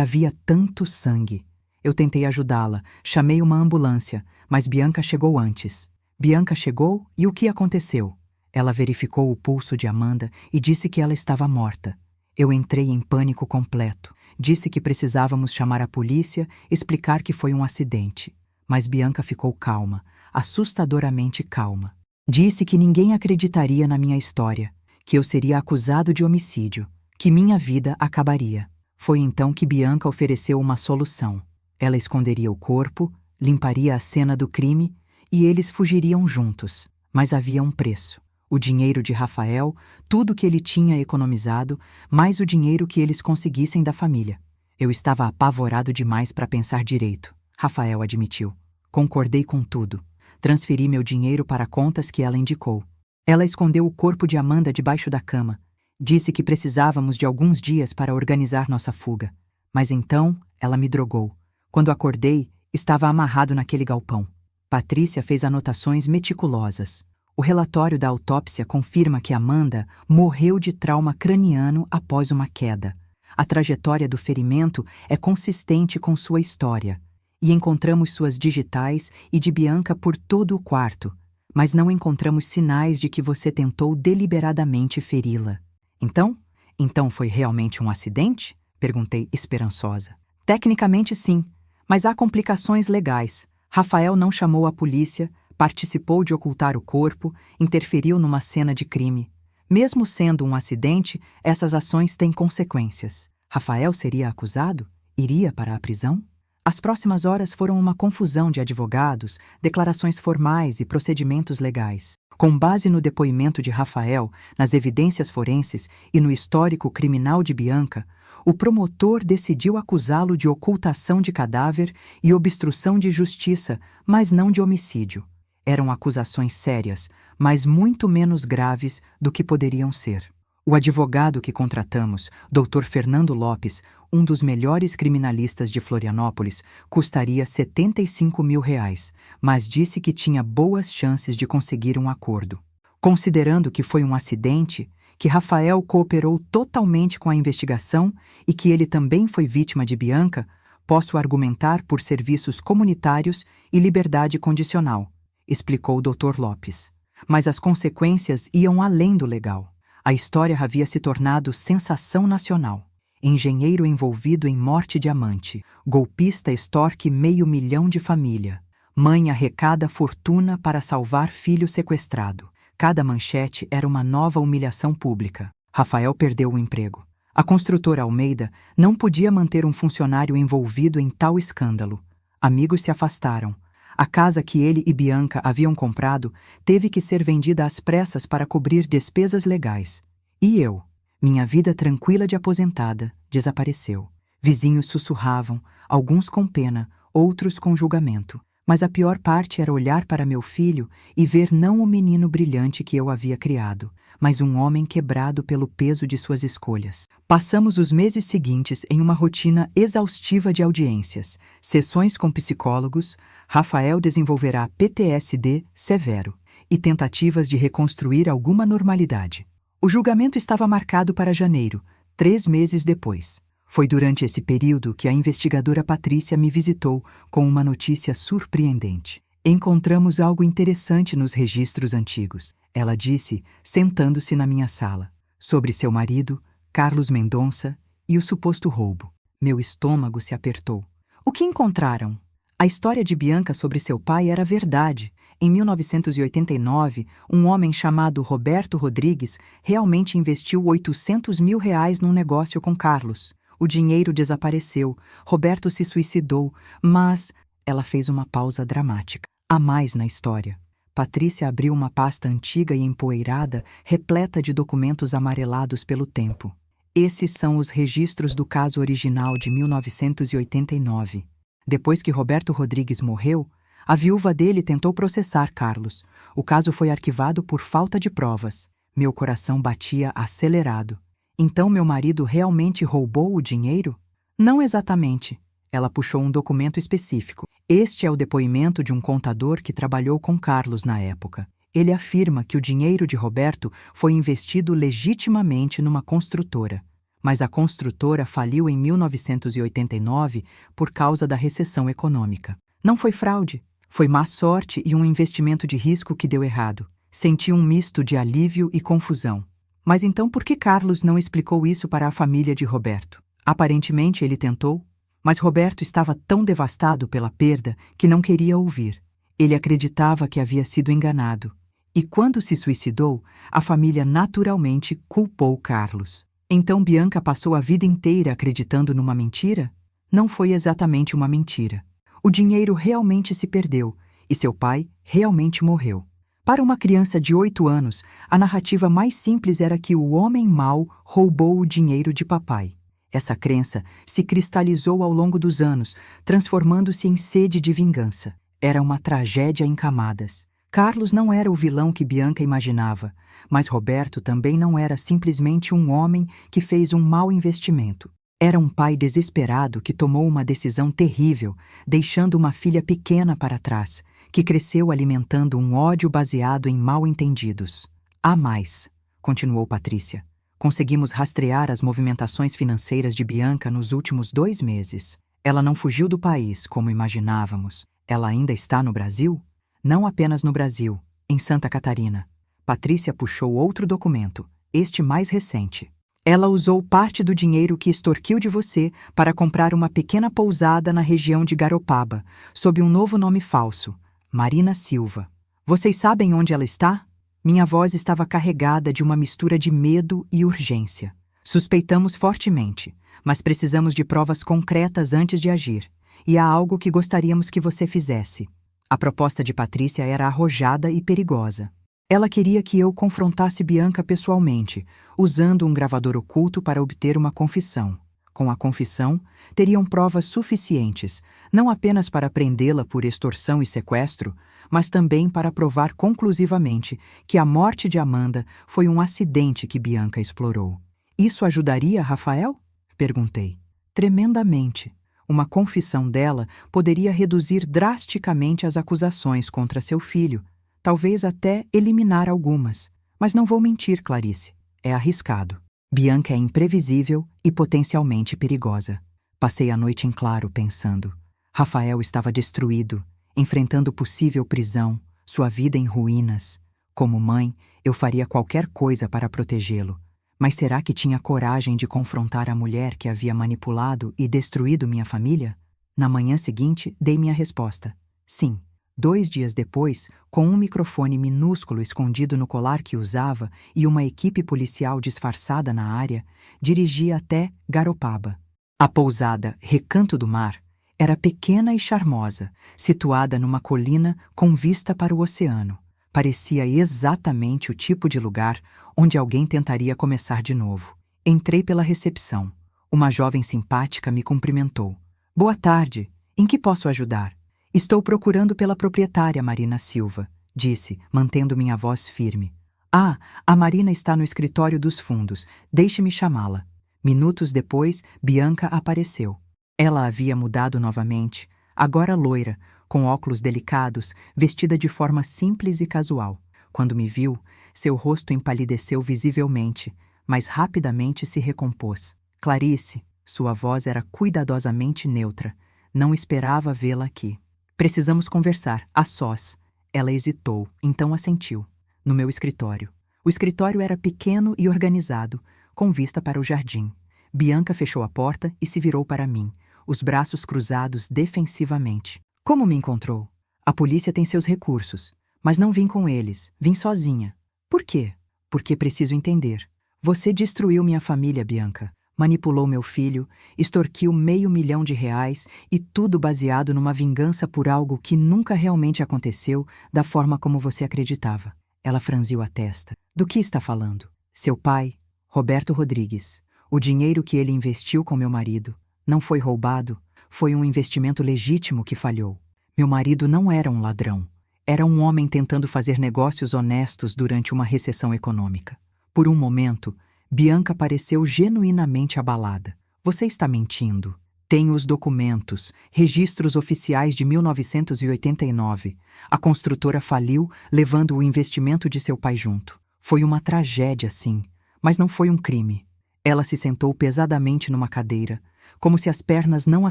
havia tanto sangue. Eu tentei ajudá-la, chamei uma ambulância, mas Bianca chegou antes. Bianca chegou e o que aconteceu? Ela verificou o pulso de Amanda e disse que ela estava morta. Eu entrei em pânico completo. Disse que precisávamos chamar a polícia, explicar que foi um acidente. Mas Bianca ficou calma, assustadoramente calma. Disse que ninguém acreditaria na minha história, que eu seria acusado de homicídio, que minha vida acabaria. Foi então que Bianca ofereceu uma solução. Ela esconderia o corpo, limparia a cena do crime e eles fugiriam juntos. Mas havia um preço. O dinheiro de Rafael, tudo que ele tinha economizado, mais o dinheiro que eles conseguissem da família. Eu estava apavorado demais para pensar direito, Rafael admitiu. Concordei com tudo. Transferi meu dinheiro para contas que ela indicou. Ela escondeu o corpo de Amanda debaixo da cama. Disse que precisávamos de alguns dias para organizar nossa fuga. Mas então ela me drogou. Quando acordei, estava amarrado naquele galpão. Patrícia fez anotações meticulosas. O relatório da autópsia confirma que Amanda morreu de trauma craniano após uma queda. A trajetória do ferimento é consistente com sua história. E encontramos suas digitais e de Bianca por todo o quarto. Mas não encontramos sinais de que você tentou deliberadamente feri-la. Então foi realmente um acidente? Perguntei esperançosa. Tecnicamente sim, mas há complicações legais. Rafael não chamou a polícia, participou de ocultar o corpo, interferiu numa cena de crime. Mesmo sendo um acidente, essas ações têm consequências. Rafael seria acusado? Iria para a prisão? As próximas horas foram uma confusão de advogados, declarações formais e procedimentos legais. Com base no depoimento de Rafael, nas evidências forenses e no histórico criminal de Bianca, o promotor decidiu acusá-lo de ocultação de cadáver e obstrução de justiça, mas não de homicídio. Eram acusações sérias, mas muito menos graves do que poderiam ser. O advogado que contratamos, Dr. Fernando Lopes, um dos melhores criminalistas de Florianópolis, custaria 75 mil reais, mas disse que tinha boas chances de conseguir um acordo. Considerando que foi um acidente, que Rafael cooperou totalmente com a investigação e que ele também foi vítima de Bianca, posso argumentar por serviços comunitários e liberdade condicional, explicou o Dr. Lopes. Mas as consequências iam além do legal. A história havia se tornado sensação nacional. Engenheiro envolvido em morte de amante. Golpista extorque 500 mil de família. Mãe arrecada fortuna para salvar filho sequestrado. Cada manchete era uma nova humilhação pública. Rafael perdeu o emprego. A construtora Almeida não podia manter um funcionário envolvido em tal escândalo. Amigos se afastaram. A casa que ele e Bianca haviam comprado teve que ser vendida às pressas para cobrir despesas legais. E eu, minha vida tranquila de aposentada, desapareceu. Vizinhos sussurravam, alguns com pena, outros com julgamento. Mas a pior parte era olhar para meu filho e ver não o menino brilhante que eu havia criado, mas um homem quebrado pelo peso de suas escolhas. Passamos os meses seguintes em uma rotina exaustiva de audiências, sessões com psicólogos, Rafael desenvolverá PTSD severo e tentativas de reconstruir alguma normalidade. O julgamento estava marcado para janeiro, 3 meses depois. Foi durante esse período que a investigadora Patrícia me visitou com uma notícia surpreendente. Encontramos algo interessante nos registros antigos, ela disse, sentando-se na minha sala, sobre seu marido, Carlos Mendonça, e o suposto roubo. Meu estômago se apertou. O que encontraram? A história de Bianca sobre seu pai era verdade. Em 1989, um homem chamado Roberto Rodrigues realmente investiu R$800 mil num negócio com Carlos. O dinheiro desapareceu, Roberto se suicidou, mas ela fez uma pausa dramática. Há mais na história. Patrícia abriu uma pasta antiga e empoeirada, repleta de documentos amarelados pelo tempo. Esses são os registros do caso original de 1989. Depois que Roberto Rodrigues morreu, a viúva dele tentou processar Carlos. O caso foi arquivado por falta de provas. Meu coração batia acelerado. Então meu marido realmente roubou o dinheiro? Não exatamente. Ela puxou um documento específico. Este é o depoimento de um contador que trabalhou com Carlos na época. Ele afirma que o dinheiro de Roberto foi investido legitimamente numa construtora. Mas a construtora faliu em 1989 por causa da recessão econômica. Não foi fraude, foi má sorte e um investimento de risco que deu errado. Senti um misto de alívio e confusão. Mas então por que Carlos não explicou isso para a família de Roberto? Aparentemente ele tentou, mas Roberto estava tão devastado pela perda que não queria ouvir. Ele acreditava que havia sido enganado. E quando se suicidou, a família naturalmente culpou Carlos. Então Bianca passou a vida inteira acreditando numa mentira? Não foi exatamente uma mentira. O dinheiro realmente se perdeu e seu pai realmente morreu. Para uma criança de 8 anos, a narrativa mais simples era que o homem mau roubou o dinheiro de papai. Essa crença se cristalizou ao longo dos anos, transformando-se em sede de vingança. Era uma tragédia em camadas. Carlos não era o vilão que Bianca imaginava, mas Roberto também não era simplesmente um homem que fez um mau investimento. Era um pai desesperado que tomou uma decisão terrível, deixando uma filha pequena para trás, que cresceu alimentando um ódio baseado em mal-entendidos. Há mais, continuou Patrícia. Conseguimos rastrear as movimentações financeiras de Bianca nos últimos 2 meses. Ela não fugiu do país, como imaginávamos. Ela ainda está no Brasil? Não apenas no Brasil, em Santa Catarina. Patrícia puxou outro documento, este mais recente. Ela usou parte do dinheiro que extorquiu de você para comprar uma pequena pousada na região de Garopaba, sob um novo nome falso, Marina Silva. Vocês sabem onde ela está? Minha voz estava carregada de uma mistura de medo e urgência. Suspeitamos fortemente, mas precisamos de provas concretas antes de agir. E há algo que gostaríamos que você fizesse. A proposta de Patrícia era arrojada e perigosa. Ela queria que eu confrontasse Bianca pessoalmente, usando um gravador oculto para obter uma confissão. Com a confissão, teriam provas suficientes, não apenas para prendê-la por extorsão e sequestro, mas também para provar conclusivamente que a morte de Amanda foi um acidente que Bianca explorou. Isso ajudaria Rafael? Perguntei. Tremendamente. Uma confissão dela poderia reduzir drasticamente as acusações contra seu filho, talvez até eliminar algumas. Mas não vou mentir, Clarice. É arriscado. Bianca é imprevisível e potencialmente perigosa. Passei a noite em claro pensando. Rafael estava destruído, enfrentando possível prisão, sua vida em ruínas. Como mãe, eu faria qualquer coisa para protegê-lo. Mas será que tinha coragem de confrontar a mulher que havia manipulado e destruído minha família? Na manhã seguinte, dei minha resposta. Sim. 2 dias depois, com um microfone minúsculo escondido no colar que usava e uma equipe policial disfarçada na área, dirigi até Garopaba. A pousada Recanto do Mar era pequena e charmosa, situada numa colina com vista para o oceano. Parecia exatamente o tipo de lugar onde alguém tentaria começar de novo. Entrei pela recepção. Uma jovem simpática me cumprimentou. Boa tarde. Em que posso ajudar? Estou procurando pela proprietária Marina Silva, disse, mantendo minha voz firme. Ah, a Marina está no escritório dos fundos. Deixe-me chamá-la. Minutos depois, Bianca apareceu. Ela havia mudado novamente, agora loira, com óculos delicados, vestida de forma simples e casual. Quando me viu, seu rosto empalideceu visivelmente, mas rapidamente se recompôs. Clarice, sua voz era cuidadosamente neutra. Não esperava vê-la aqui. Precisamos conversar, a sós. Ela hesitou, então assentiu. No meu escritório. O escritório era pequeno e organizado, com vista para o jardim. Bianca fechou a porta e se virou para mim, os braços cruzados defensivamente. Como me encontrou? A polícia tem seus recursos, mas não vim com eles, vim sozinha. Por quê? Porque preciso entender. Você destruiu minha família, Bianca. Manipulou meu filho, extorquiu R500.000 e tudo baseado numa vingança por algo que nunca realmente aconteceu da forma como você acreditava. Ela franziu a testa. Do que está falando? Seu pai, Roberto Rodrigues. O dinheiro que ele investiu com meu marido não foi roubado, foi um investimento legítimo que falhou. Meu marido não era um ladrão. Era um homem tentando fazer negócios honestos durante uma recessão econômica. Por um momento, Bianca pareceu genuinamente abalada. Você está mentindo. Tenho os documentos, registros oficiais de 1989. A construtora faliu, levando o investimento de seu pai junto. Foi uma tragédia, sim, mas não foi um crime. Ela se sentou pesadamente numa cadeira, como se as pernas não a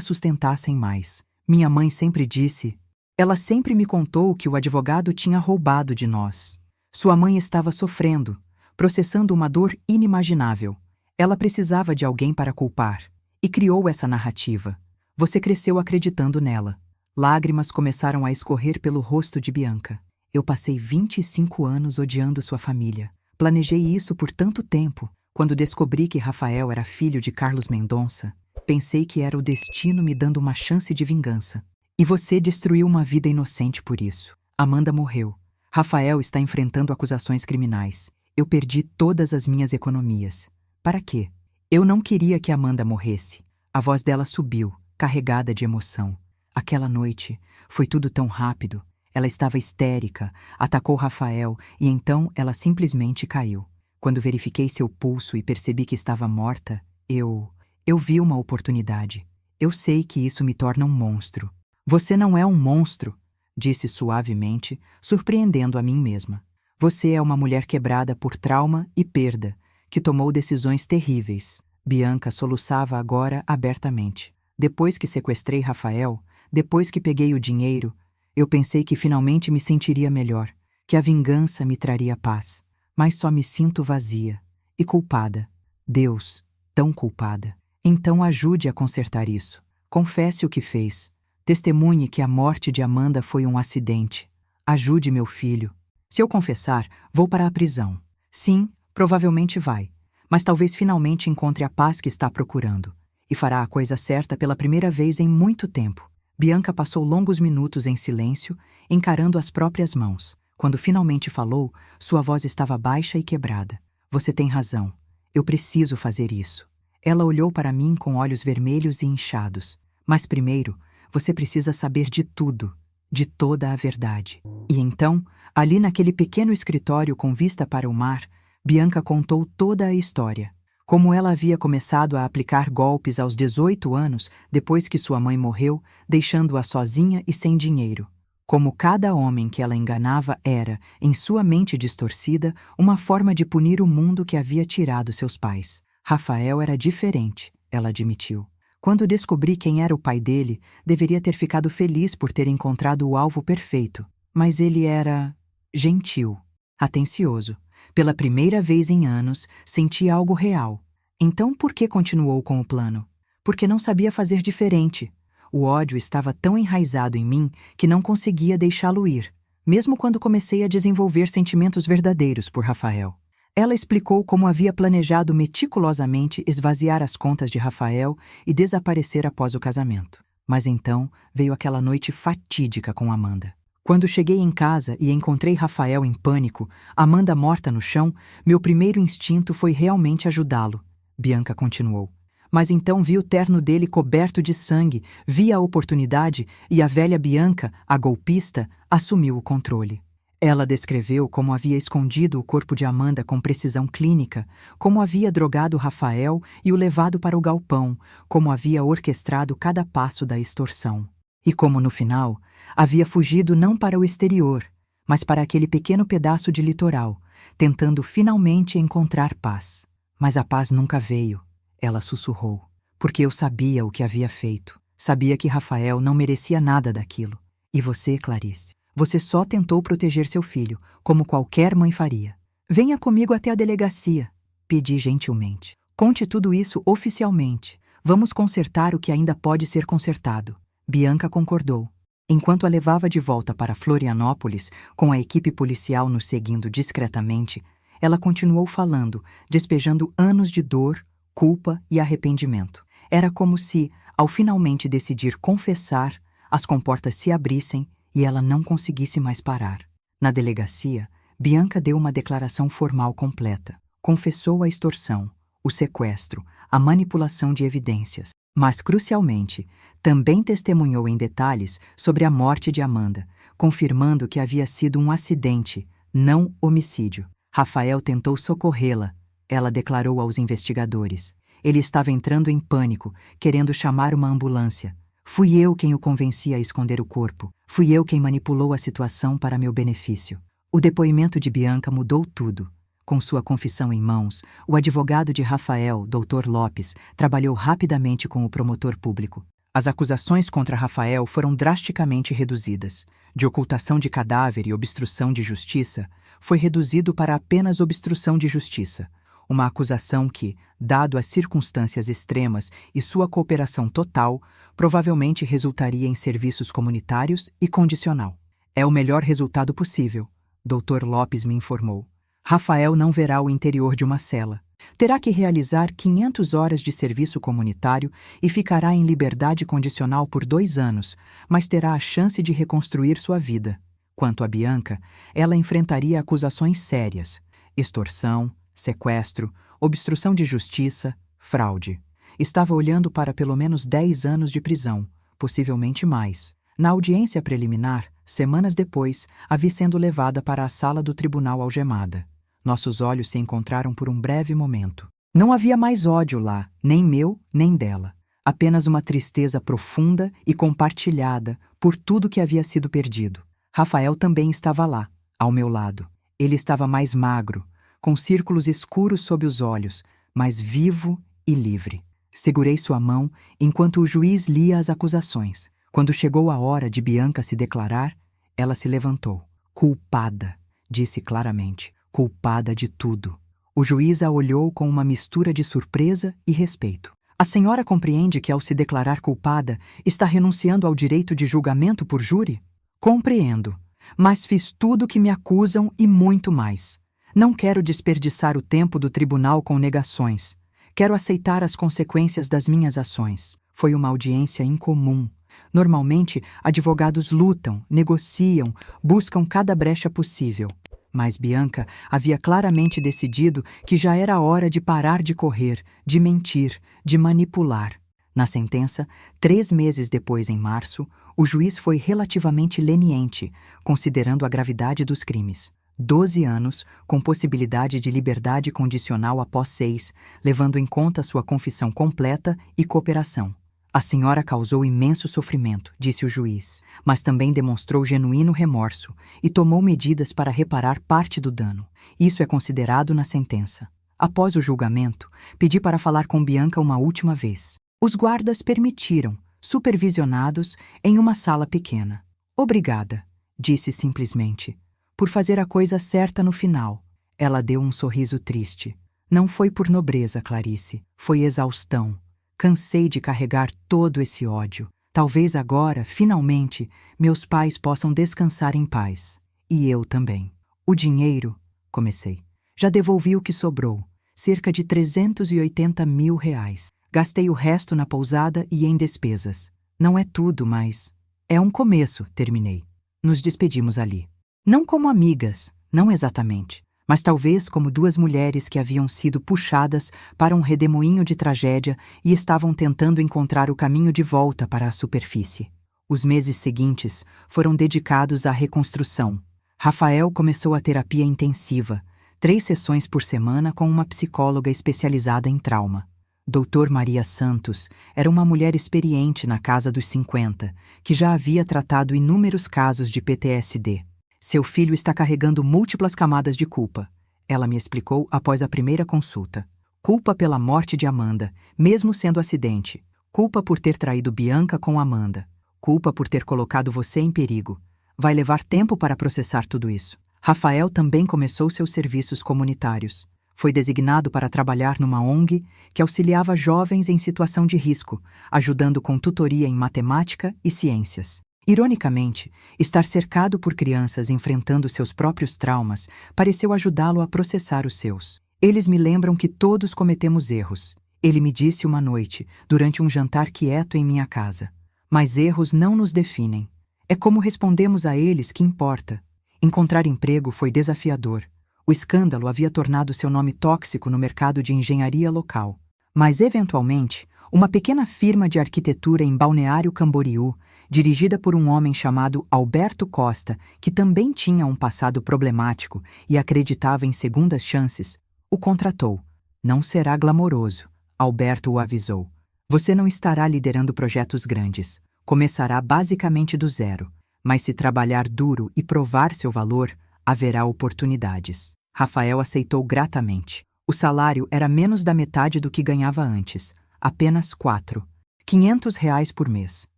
sustentassem mais. Minha mãe sempre disse... Ela sempre me contou que o advogado tinha roubado de nós. Sua mãe estava sofrendo, processando uma dor inimaginável. Ela precisava de alguém para culpar. E criou essa narrativa. Você cresceu acreditando nela. Lágrimas começaram a escorrer pelo rosto de Bianca. Eu passei 25 anos odiando sua família. Planejei isso por tanto tempo. Quando descobri que Rafael era filho de Carlos Mendonça, pensei que era o destino me dando uma chance de vingança. E você destruiu uma vida inocente por isso. Amanda morreu. Rafael está enfrentando acusações criminais. Eu perdi todas as minhas economias. Para quê? Eu não queria que Amanda morresse. A voz dela subiu, carregada de emoção. Aquela noite, foi tudo tão rápido. Ela estava histérica, atacou Rafael e então ela simplesmente caiu. Quando verifiquei seu pulso e percebi que estava morta, eu vi uma oportunidade. Eu sei que isso me torna um monstro. Você não é um monstro, disse suavemente, surpreendendo a mim mesma. Você é uma mulher quebrada por trauma e perda, que tomou decisões terríveis. Bianca soluçava agora abertamente. Depois que sequestrei Rafael, depois que peguei o dinheiro, eu pensei que finalmente me sentiria melhor, que a vingança me traria paz. Mas só me sinto vazia e culpada. Deus, tão culpada. Então ajude a consertar isso. Confesse o que fez. Testemunhe que a morte de Amanda foi um acidente. Ajude meu filho. Se eu confessar, vou para a prisão. Sim, provavelmente vai. Mas talvez finalmente encontre a paz que está procurando. E fará a coisa certa pela primeira vez em muito tempo. Bianca passou longos minutos em silêncio, encarando as próprias mãos. Quando finalmente falou, sua voz estava baixa e quebrada. Você tem razão. Eu preciso fazer isso. Ela olhou para mim com olhos vermelhos e inchados. Mas primeiro, você precisa saber de tudo, de toda a verdade. E então, ali naquele pequeno escritório com vista para o mar, Bianca contou toda a história. Como ela havia começado a aplicar golpes aos 18 anos, depois que sua mãe morreu, deixando-a sozinha e sem dinheiro. Como cada homem que ela enganava era, em sua mente distorcida, uma forma de punir o mundo que havia tirado seus pais. Rafael era diferente, ela admitiu. Quando descobri quem era o pai dele, deveria ter ficado feliz por ter encontrado o alvo perfeito. Mas ele era... gentil, atencioso. Pela primeira vez em anos, senti algo real. Então por que continuou com o plano? Porque não sabia fazer diferente. O ódio estava tão enraizado em mim que não conseguia deixá-lo ir, mesmo quando comecei a desenvolver sentimentos verdadeiros por Rafael. Ela explicou como havia planejado meticulosamente esvaziar as contas de Rafael e desaparecer após o casamento. Mas então veio aquela noite fatídica com Amanda. Quando cheguei em casa e encontrei Rafael em pânico, Amanda morta no chão, meu primeiro instinto foi realmente ajudá-lo. Bianca continuou. Mas então vi o terno dele coberto de sangue, vi a oportunidade e a velha Bianca, a golpista, assumiu o controle. Ela descreveu como havia escondido o corpo de Amanda com precisão clínica, como havia drogado Rafael e o levado para o galpão, como havia orquestrado cada passo da extorsão. E como, no final, havia fugido não para o exterior, mas para aquele pequeno pedaço de litoral, tentando finalmente encontrar paz. Mas a paz nunca veio, ela sussurrou, porque eu sabia o que havia feito. Sabia que Rafael não merecia nada daquilo. E você, Clarice? Você só tentou proteger seu filho, como qualquer mãe faria. Venha comigo até a delegacia, pedi gentilmente. Conte tudo isso oficialmente. Vamos consertar o que ainda pode ser consertado. Bianca concordou. Enquanto a levava de volta para Florianópolis, com a equipe policial nos seguindo discretamente, ela continuou falando, despejando anos de dor, culpa e arrependimento. Era como se, ao finalmente decidir confessar, as comportas se abrissem e ela não conseguisse mais parar. Na delegacia, Bianca deu uma declaração formal completa. Confessou a extorsão, o sequestro, a manipulação de evidências. Mas, crucialmente, também testemunhou em detalhes sobre a morte de Amanda, confirmando que havia sido um acidente, não homicídio. Rafael tentou socorrê-la, ela declarou aos investigadores. Ele estava entrando em pânico, querendo chamar uma ambulância. Fui eu quem o convenci a esconder o corpo. Fui eu quem manipulou a situação para meu benefício. O depoimento de Bianca mudou tudo. Com sua confissão em mãos, o advogado de Rafael, Dr. Lopes, trabalhou rapidamente com o promotor público. As acusações contra Rafael foram drasticamente reduzidas. De ocultação de cadáver e obstrução de justiça, foi reduzido para apenas obstrução de justiça. Uma acusação que, dado as circunstâncias extremas e sua cooperação total, provavelmente resultaria em serviços comunitários e condicional. É o melhor resultado possível, Dr. Lopes me informou. Rafael não verá o interior de uma cela. Terá que realizar 500 horas de serviço comunitário e ficará em liberdade condicional por 2 anos, mas terá a chance de reconstruir sua vida. Quanto a Bianca, ela enfrentaria acusações sérias: extorsão, sequestro, obstrução de justiça, fraude. Estava olhando para pelo menos 10 anos de prisão, possivelmente mais. Na audiência preliminar, semanas depois, a vi sendo levada para a sala do tribunal algemada. Nossos olhos se encontraram por um breve momento. Não havia mais ódio lá, nem meu, nem dela. Apenas uma tristeza profunda e compartilhada por tudo que havia sido perdido. Rafael também estava lá, ao meu lado. Ele estava mais magro, com círculos escuros sob os olhos, mas vivo e livre. Segurei sua mão enquanto o juiz lia as acusações. Quando chegou a hora de Bianca se declarar, ela se levantou. Culpada, disse claramente. Culpada de tudo. O juiz a olhou com uma mistura de surpresa e respeito. A senhora compreende que, ao se declarar culpada, está renunciando ao direito de julgamento por júri? Compreendo, mas fiz tudo o que me acusam e muito mais. Não quero desperdiçar o tempo do tribunal com negações. Quero aceitar as consequências das minhas ações. Foi uma audiência incomum. Normalmente, advogados lutam, negociam, buscam cada brecha possível. Mas Bianca havia claramente decidido que já era hora de parar de correr, de mentir, de manipular. Na sentença, 3 meses depois, em março, o juiz foi relativamente leniente, considerando a gravidade dos crimes. 12 anos, com possibilidade de liberdade condicional após 6, levando em conta sua confissão completa e cooperação. A senhora causou imenso sofrimento, disse o juiz, mas também demonstrou genuíno remorso e tomou medidas para reparar parte do dano. Isso é considerado na sentença. Após o julgamento, pedi para falar com Bianca uma última vez. Os guardas permitiram, supervisionados, em uma sala pequena. Obrigada, disse simplesmente, por fazer a coisa certa no final. Ela deu um sorriso triste. Não foi por nobreza, Clarice, foi exaustão. Cansei de carregar todo esse ódio. Talvez agora, finalmente, meus pais possam descansar em paz. E eu também. O dinheiro, comecei. Já devolvi o que sobrou, cerca de 380 mil reais. Gastei o resto na pousada e em despesas. Não é tudo, mas é um começo, terminei. Nos despedimos ali. Não como amigas, não exatamente, mas talvez como duas mulheres que haviam sido puxadas para um redemoinho de tragédia e estavam tentando encontrar o caminho de volta para a superfície. Os meses seguintes foram dedicados à reconstrução. Rafael começou a terapia intensiva, 3 sessões por semana com uma psicóloga especializada em trauma. Dr. Maria Santos era uma mulher experiente na casa dos 50, que já havia tratado inúmeros casos de PTSD. Seu filho está carregando múltiplas camadas de culpa, ela me explicou após a primeira consulta. Culpa pela morte de Amanda, mesmo sendo acidente. Culpa por ter traído Bianca com Amanda. Culpa por ter colocado você em perigo. Vai levar tempo para processar tudo isso. Rafael também começou seus serviços comunitários. Foi designado para trabalhar numa ONG que auxiliava jovens em situação de risco, ajudando com tutoria em matemática e ciências. Ironicamente, estar cercado por crianças enfrentando seus próprios traumas pareceu ajudá-lo a processar os seus. Eles me lembram que todos cometemos erros. Ele me disse uma noite, durante um jantar quieto em minha casa. Mas erros não nos definem. É como respondemos a eles que importa. Encontrar emprego foi desafiador. O escândalo havia tornado seu nome tóxico no mercado de engenharia local. Mas, eventualmente, uma pequena firma de arquitetura em Balneário Camboriú, dirigida por um homem chamado Alberto Costa, que também tinha um passado problemático e acreditava em segundas chances, o contratou. Não será glamouroso, Alberto o avisou. Você não estará liderando projetos grandes. Começará basicamente do zero. Mas se trabalhar duro e provar seu valor, haverá oportunidades. Rafael aceitou gratamente. O salário era menos da metade do que ganhava antes, apenas R$ 500 por mês,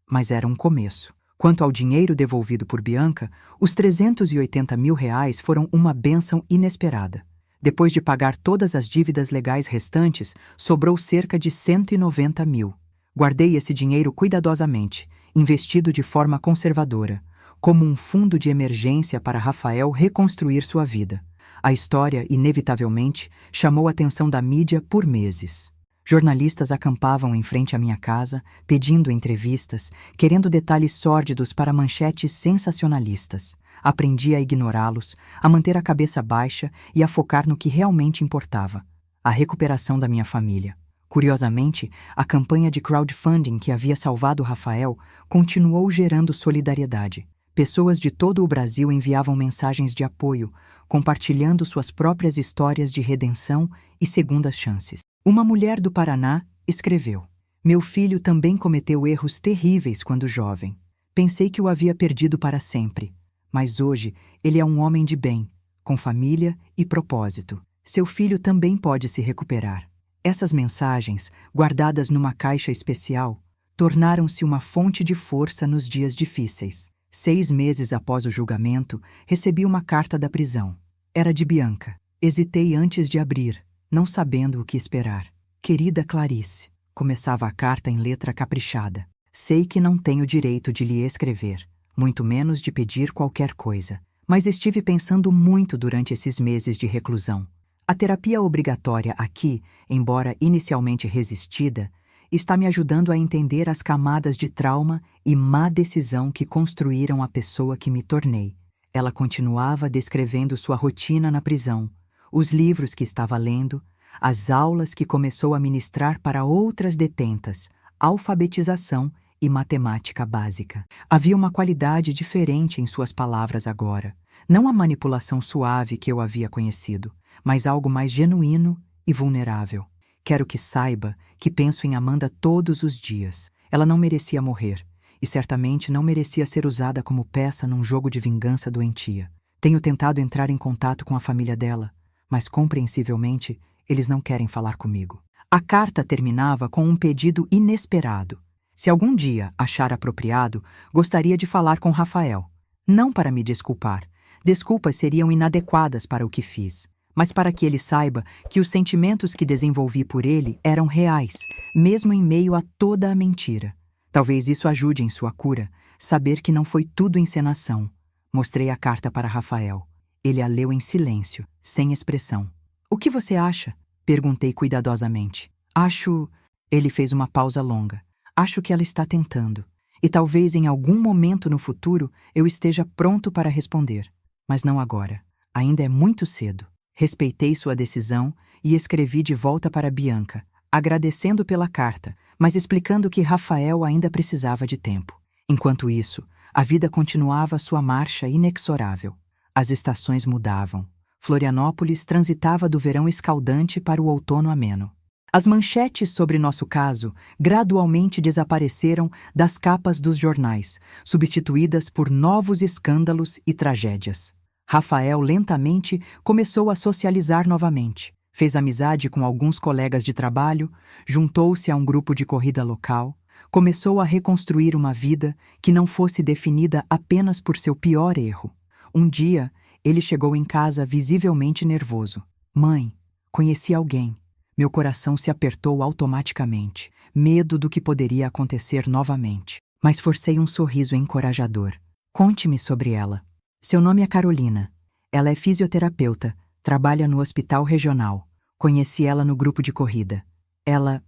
mas era um começo. Quanto ao dinheiro devolvido por Bianca, os R$ 380 mil foram uma bênção inesperada. Depois de pagar todas as dívidas legais restantes, sobrou cerca de 190 mil. Guardei esse dinheiro cuidadosamente, investido de forma conservadora, como um fundo de emergência para Rafael reconstruir sua vida. A história, inevitavelmente, chamou a atenção da mídia por meses. Jornalistas acampavam em frente à minha casa, pedindo entrevistas, querendo detalhes sórdidos para manchetes sensacionalistas. Aprendi a ignorá-los, a manter a cabeça baixa e a focar no que realmente importava: a recuperação da minha família. Curiosamente, a campanha de crowdfunding que havia salvado Rafael continuou gerando solidariedade. Pessoas de todo o Brasil enviavam mensagens de apoio, compartilhando suas próprias histórias de redenção e segundas chances. Uma mulher do Paraná escreveu: Meu filho também cometeu erros terríveis quando jovem. Pensei que o havia perdido para sempre. Mas hoje ele é um homem de bem, com família e propósito. Seu filho também pode se recuperar. Essas mensagens, guardadas numa caixa especial, tornaram-se uma fonte de força nos dias difíceis. 6 meses após o julgamento, recebi uma carta da prisão. Era de Bianca. Hesitei antes de abrir, não sabendo o que esperar. Querida Clarice, começava a carta em letra caprichada. Sei que não tenho direito de lhe escrever, muito menos de pedir qualquer coisa, mas estive pensando muito durante esses meses de reclusão. A terapia obrigatória aqui, embora inicialmente resistida, está me ajudando a entender as camadas de trauma e má decisão que construíram a pessoa que me tornei. Ela continuava descrevendo sua rotina na prisão, os livros que estava lendo, as aulas que começou a ministrar para outras detentas, alfabetização e matemática básica. Havia uma qualidade diferente em suas palavras agora, não a manipulação suave que eu havia conhecido, mas algo mais genuíno e vulnerável. Quero que saiba que penso em Amanda todos os dias. Ela não merecia morrer, e certamente não merecia ser usada como peça num jogo de vingança doentia. Tenho tentado entrar em contato com a família dela, mas compreensivelmente eles não querem falar comigo. A carta terminava com um pedido inesperado. Se algum dia achar apropriado, gostaria de falar com Rafael. Não para me desculpar. Desculpas seriam inadequadas para o que fiz, mas para que ele saiba que os sentimentos que desenvolvi por ele eram reais, mesmo em meio a toda a mentira. Talvez isso ajude em sua cura, saber que não foi tudo encenação. Mostrei a carta para Rafael. Ele a leu em silêncio, sem expressão. O que você acha? Perguntei cuidadosamente. Acho... Ele fez uma pausa longa. Acho que ela está tentando. E talvez em algum momento no futuro eu esteja pronto para responder. Mas não agora. Ainda é muito cedo. Respeitei sua decisão e escrevi de volta para Bianca, agradecendo pela carta, mas explicando que Rafael ainda precisava de tempo. Enquanto isso, a vida continuava sua marcha inexorável. As estações mudavam. Florianópolis transitava do verão escaldante para o outono ameno. As manchetes sobre nosso caso gradualmente desapareceram das capas dos jornais, substituídas por novos escândalos e tragédias. Rafael lentamente começou a socializar novamente. Fez amizade com alguns colegas de trabalho, juntou-se a um grupo de corrida local, começou a reconstruir uma vida que não fosse definida apenas por seu pior erro. Um dia, ele chegou em casa visivelmente nervoso. Mãe, conheci alguém. Meu coração se apertou automaticamente, medo do que poderia acontecer novamente. Mas forcei um sorriso encorajador. Conte-me sobre ela. Seu nome é Carolina. Ela é fisioterapeuta, trabalha no hospital regional. Conheci ela no grupo de corrida. Ela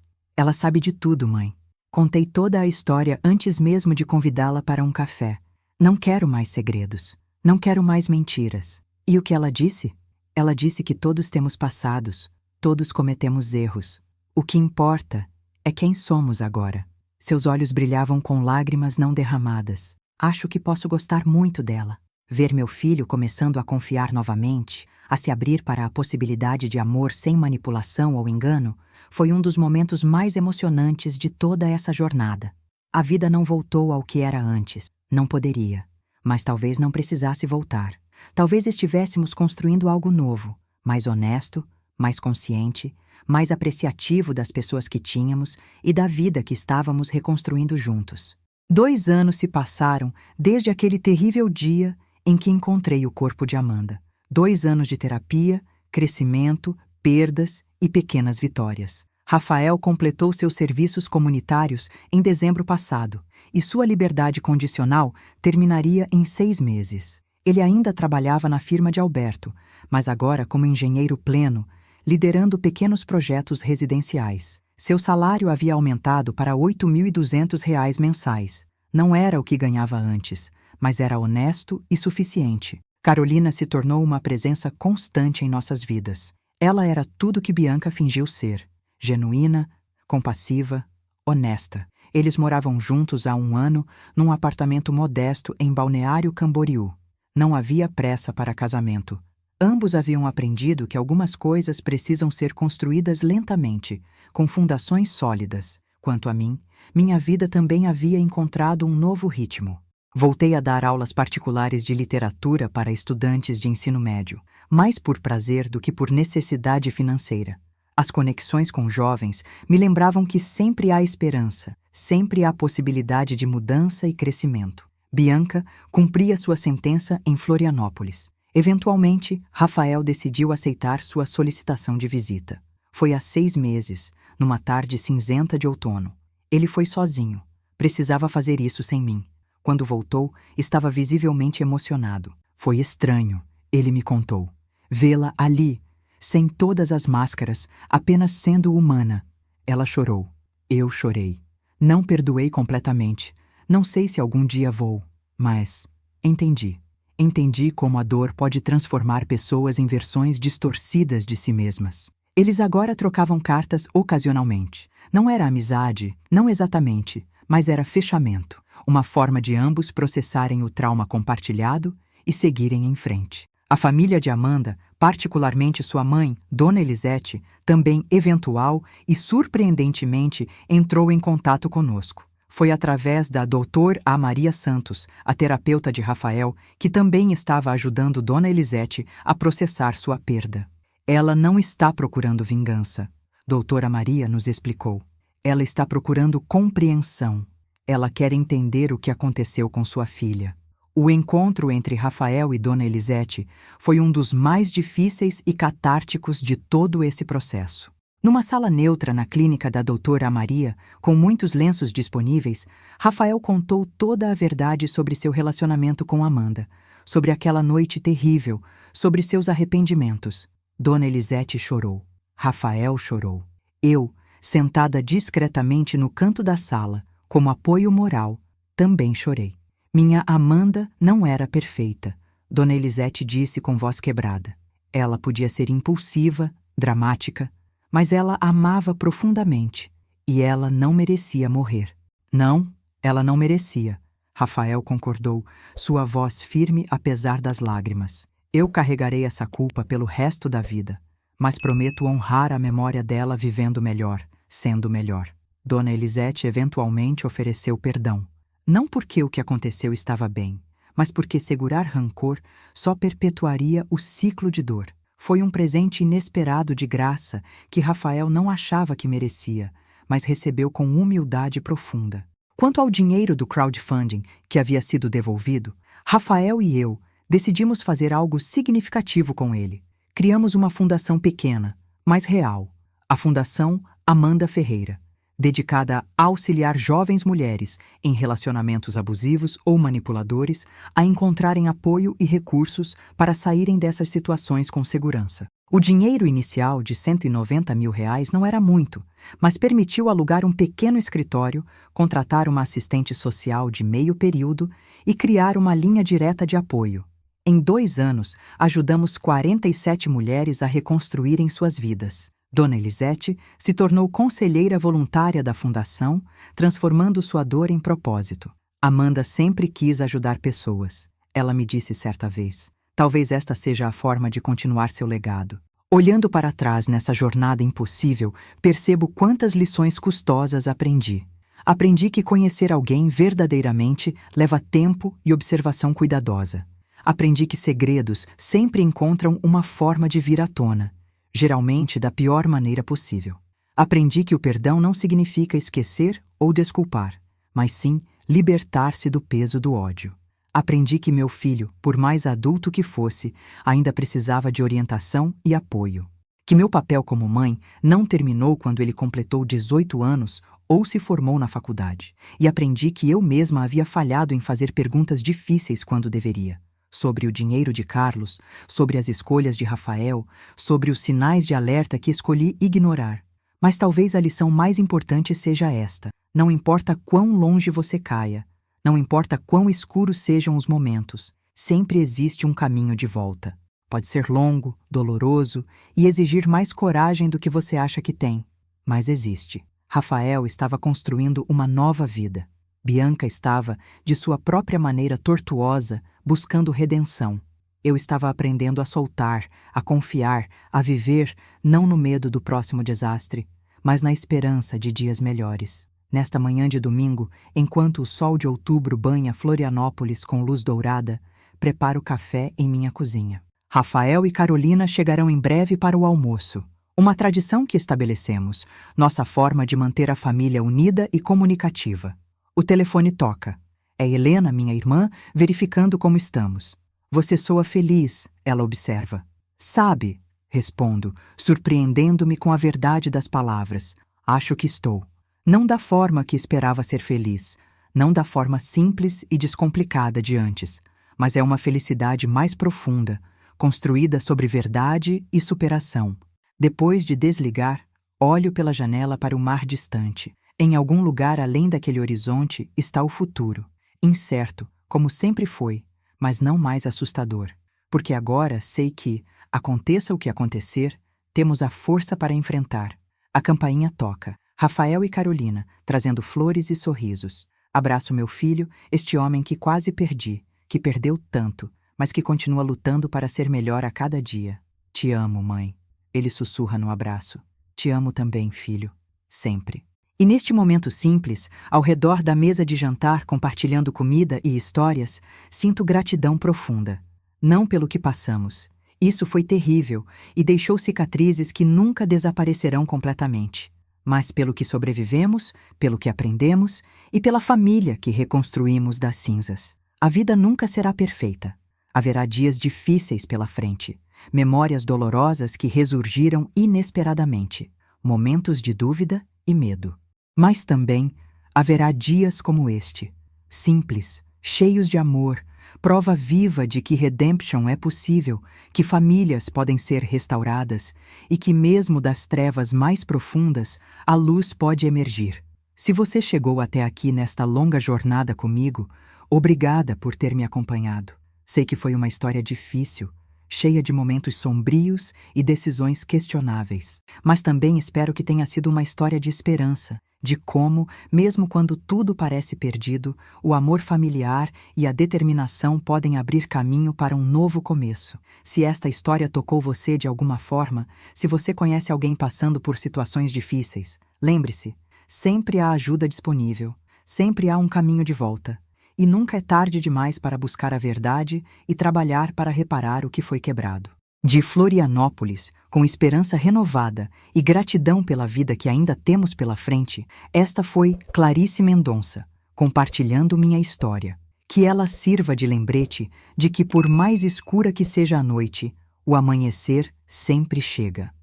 sabe de tudo, mãe. Contei toda a história antes mesmo de convidá-la para um café. Não quero mais segredos. Não quero mais mentiras. E o que ela disse? Ela disse que todos temos passados, todos cometemos erros. O que importa é quem somos agora. Seus olhos brilhavam com lágrimas não derramadas. Acho que posso gostar muito dela. Ver meu filho começando a confiar novamente, a se abrir para a possibilidade de amor sem manipulação ou engano, foi um dos momentos mais emocionantes de toda essa jornada. A vida não voltou ao que era antes. Não poderia. Mas talvez não precisasse voltar. Talvez estivéssemos construindo algo novo, mais honesto, mais consciente, mais apreciativo das pessoas que tínhamos e da vida que estávamos reconstruindo juntos. 2 anos se passaram desde aquele terrível dia em que encontrei o corpo de Amanda. 2 anos de terapia, crescimento, perdas e pequenas vitórias. Rafael completou seus serviços comunitários em dezembro passado e sua liberdade condicional terminaria em 6 meses. Ele ainda trabalhava na firma de Alberto, mas agora como engenheiro pleno, liderando pequenos projetos residenciais. Seu salário havia aumentado para R$ 8.200 mensais. Não era o que ganhava antes, mas era honesto e suficiente. Carolina se tornou uma presença constante em nossas vidas. Ela era tudo que Bianca fingiu ser: genuína, compassiva, honesta. Eles moravam juntos há 1 ano, num apartamento modesto em Balneário Camboriú. Não havia pressa para casamento. Ambos haviam aprendido que algumas coisas precisam ser construídas lentamente, com fundações sólidas. Quanto a mim, minha vida também havia encontrado um novo ritmo. Voltei a dar aulas particulares de literatura para estudantes de ensino médio, mais por prazer do que por necessidade financeira. As conexões com jovens me lembravam que sempre há esperança, sempre há possibilidade de mudança e crescimento. Bianca cumpria sua sentença em Florianópolis. Eventualmente, Rafael decidiu aceitar sua solicitação de visita. Foi há 6 meses, numa tarde cinzenta de outono. Ele foi sozinho. Precisava fazer isso sem mim. Quando voltou, estava visivelmente emocionado. Foi estranho, ele me contou. Vê-la ali, sem todas as máscaras, apenas sendo humana. Ela chorou. Eu chorei. Não perdoei completamente. Não sei se algum dia vou, mas entendi. Entendi como a dor pode transformar pessoas em versões distorcidas de si mesmas. Eles agora trocavam cartas ocasionalmente. Não era amizade, não exatamente, mas era fechamento. Uma forma de ambos processarem o trauma compartilhado e seguirem em frente. A família de Amanda, particularmente sua mãe, Dona Elisete, também eventual e surpreendentemente entrou em contato conosco. Foi através da Dr. A. Maria Santos, a terapeuta de Rafael, que também estava ajudando Dona Elisete a processar sua perda. Ela não está procurando vingança, Doutora Maria nos explicou. Ela está procurando compreensão. Ela quer entender o que aconteceu com sua filha. O encontro entre Rafael e Dona Elisete foi um dos mais difíceis e catárticos de todo esse processo. Numa sala neutra na clínica da doutora Maria, com muitos lenços disponíveis, Rafael contou toda a verdade sobre seu relacionamento com Amanda, sobre aquela noite terrível, sobre seus arrependimentos. Dona Elisete chorou. Rafael chorou. Eu, sentada discretamente no canto da sala, como apoio moral, também chorei. Minha Amanda não era perfeita, Dona Elisete disse com voz quebrada. Ela podia ser impulsiva, dramática, mas ela amava profundamente e ela não merecia morrer. Não, ela não merecia. Rafael concordou, sua voz firme apesar das lágrimas. Eu carregarei essa culpa pelo resto da vida, mas prometo honrar a memória dela vivendo melhor, sendo melhor. Dona Elisete eventualmente ofereceu perdão. Não porque o que aconteceu estava bem, mas porque segurar rancor só perpetuaria o ciclo de dor. Foi um presente inesperado de graça que Rafael não achava que merecia, mas recebeu com humildade profunda. Quanto ao dinheiro do crowdfunding que havia sido devolvido, Rafael e eu decidimos fazer algo significativo com ele. Criamos uma fundação pequena, mas real, a Fundação Amanda Ferreira, dedicada a auxiliar jovens mulheres em relacionamentos abusivos ou manipuladores a encontrarem apoio e recursos para saírem dessas situações com segurança. O dinheiro inicial de R$ 190 mil não era muito, mas permitiu alugar um pequeno escritório, contratar uma assistente social de meio período e criar uma linha direta de apoio. Em 2 anos, ajudamos 47 mulheres a reconstruírem suas vidas. Dona Elisete se tornou conselheira voluntária da Fundação, transformando sua dor em propósito. Amanda sempre quis ajudar pessoas. Ela me disse certa vez, talvez esta seja a forma de continuar seu legado. Olhando para trás nessa jornada impossível, percebo quantas lições custosas aprendi. Aprendi que conhecer alguém verdadeiramente leva tempo e observação cuidadosa. Aprendi que segredos sempre encontram uma forma de vir à tona, geralmente da pior maneira possível. Aprendi que o perdão não significa esquecer ou desculpar, mas sim libertar-se do peso do ódio. Aprendi que meu filho, por mais adulto que fosse, ainda precisava de orientação e apoio. Que meu papel como mãe não terminou quando ele completou 18 anos ou se formou na faculdade. E aprendi que eu mesma havia falhado em fazer perguntas difíceis quando deveria. Sobre o dinheiro de Carlos, sobre as escolhas de Rafael, sobre os sinais de alerta que escolhi ignorar. Mas talvez a lição mais importante seja esta: não importa quão longe você caia, não importa quão escuros sejam os momentos, sempre existe um caminho de volta. Pode ser longo, doloroso e exigir mais coragem do que você acha que tem, mas existe. Rafael estava construindo uma nova vida. Bianca estava, de sua própria maneira tortuosa, buscando redenção. Eu estava aprendendo a soltar, a confiar, a viver, não no medo do próximo desastre, mas na esperança de dias melhores. Nesta manhã de domingo, enquanto o sol de outubro banha Florianópolis com luz dourada, preparo café em minha cozinha. Rafael e Carolina chegarão em breve para o almoço. Uma tradição que estabelecemos, nossa forma de manter a família unida e comunicativa. O telefone toca. É Helena, minha irmã, verificando como estamos. Você soa feliz, ela observa. Sabe, respondo, surpreendendo-me com a verdade das palavras. Acho que estou. Não da forma que esperava ser feliz, não da forma simples e descomplicada de antes, mas é uma felicidade mais profunda, construída sobre verdade e superação. Depois de desligar, olho pela janela para o mar distante. Em algum lugar além daquele horizonte está o futuro, incerto, como sempre foi, mas não mais assustador. Porque agora sei que, aconteça o que acontecer, temos a força para enfrentar. A campainha toca. Rafael e Carolina, trazendo flores e sorrisos. Abraço meu filho, este homem que quase perdi, que perdeu tanto, mas que continua lutando para ser melhor a cada dia. Te amo, mãe. Ele sussurra no abraço. Te amo também, filho. Sempre. E neste momento simples, ao redor da mesa de jantar compartilhando comida e histórias, sinto gratidão profunda. Não pelo que passamos. Isso foi terrível e deixou cicatrizes que nunca desaparecerão completamente. Mas pelo que sobrevivemos, pelo que aprendemos e pela família que reconstruímos das cinzas. A vida nunca será perfeita. Haverá dias difíceis pela frente, memórias dolorosas que ressurgiram inesperadamente, momentos de dúvida e medo. Mas também haverá dias como este, simples, cheios de amor, prova viva de que redemption é possível, que famílias podem ser restauradas e que mesmo das trevas mais profundas, a luz pode emergir. Se você chegou até aqui nesta longa jornada comigo, obrigada por ter me acompanhado. Sei que foi uma história difícil, cheia de momentos sombrios e decisões questionáveis. Mas também espero que tenha sido uma história de esperança, de como, mesmo quando tudo parece perdido, o amor familiar e a determinação podem abrir caminho para um novo começo. Se esta história tocou você de alguma forma, se você conhece alguém passando por situações difíceis, lembre-se, sempre há ajuda disponível, sempre há um caminho de volta. E nunca é tarde demais para buscar a verdade e trabalhar para reparar o que foi quebrado. De Florianópolis, com esperança renovada e gratidão pela vida que ainda temos pela frente, esta foi Clarice Mendonça, compartilhando minha história. Que ela sirva de lembrete de que, por mais escura que seja a noite, o amanhecer sempre chega.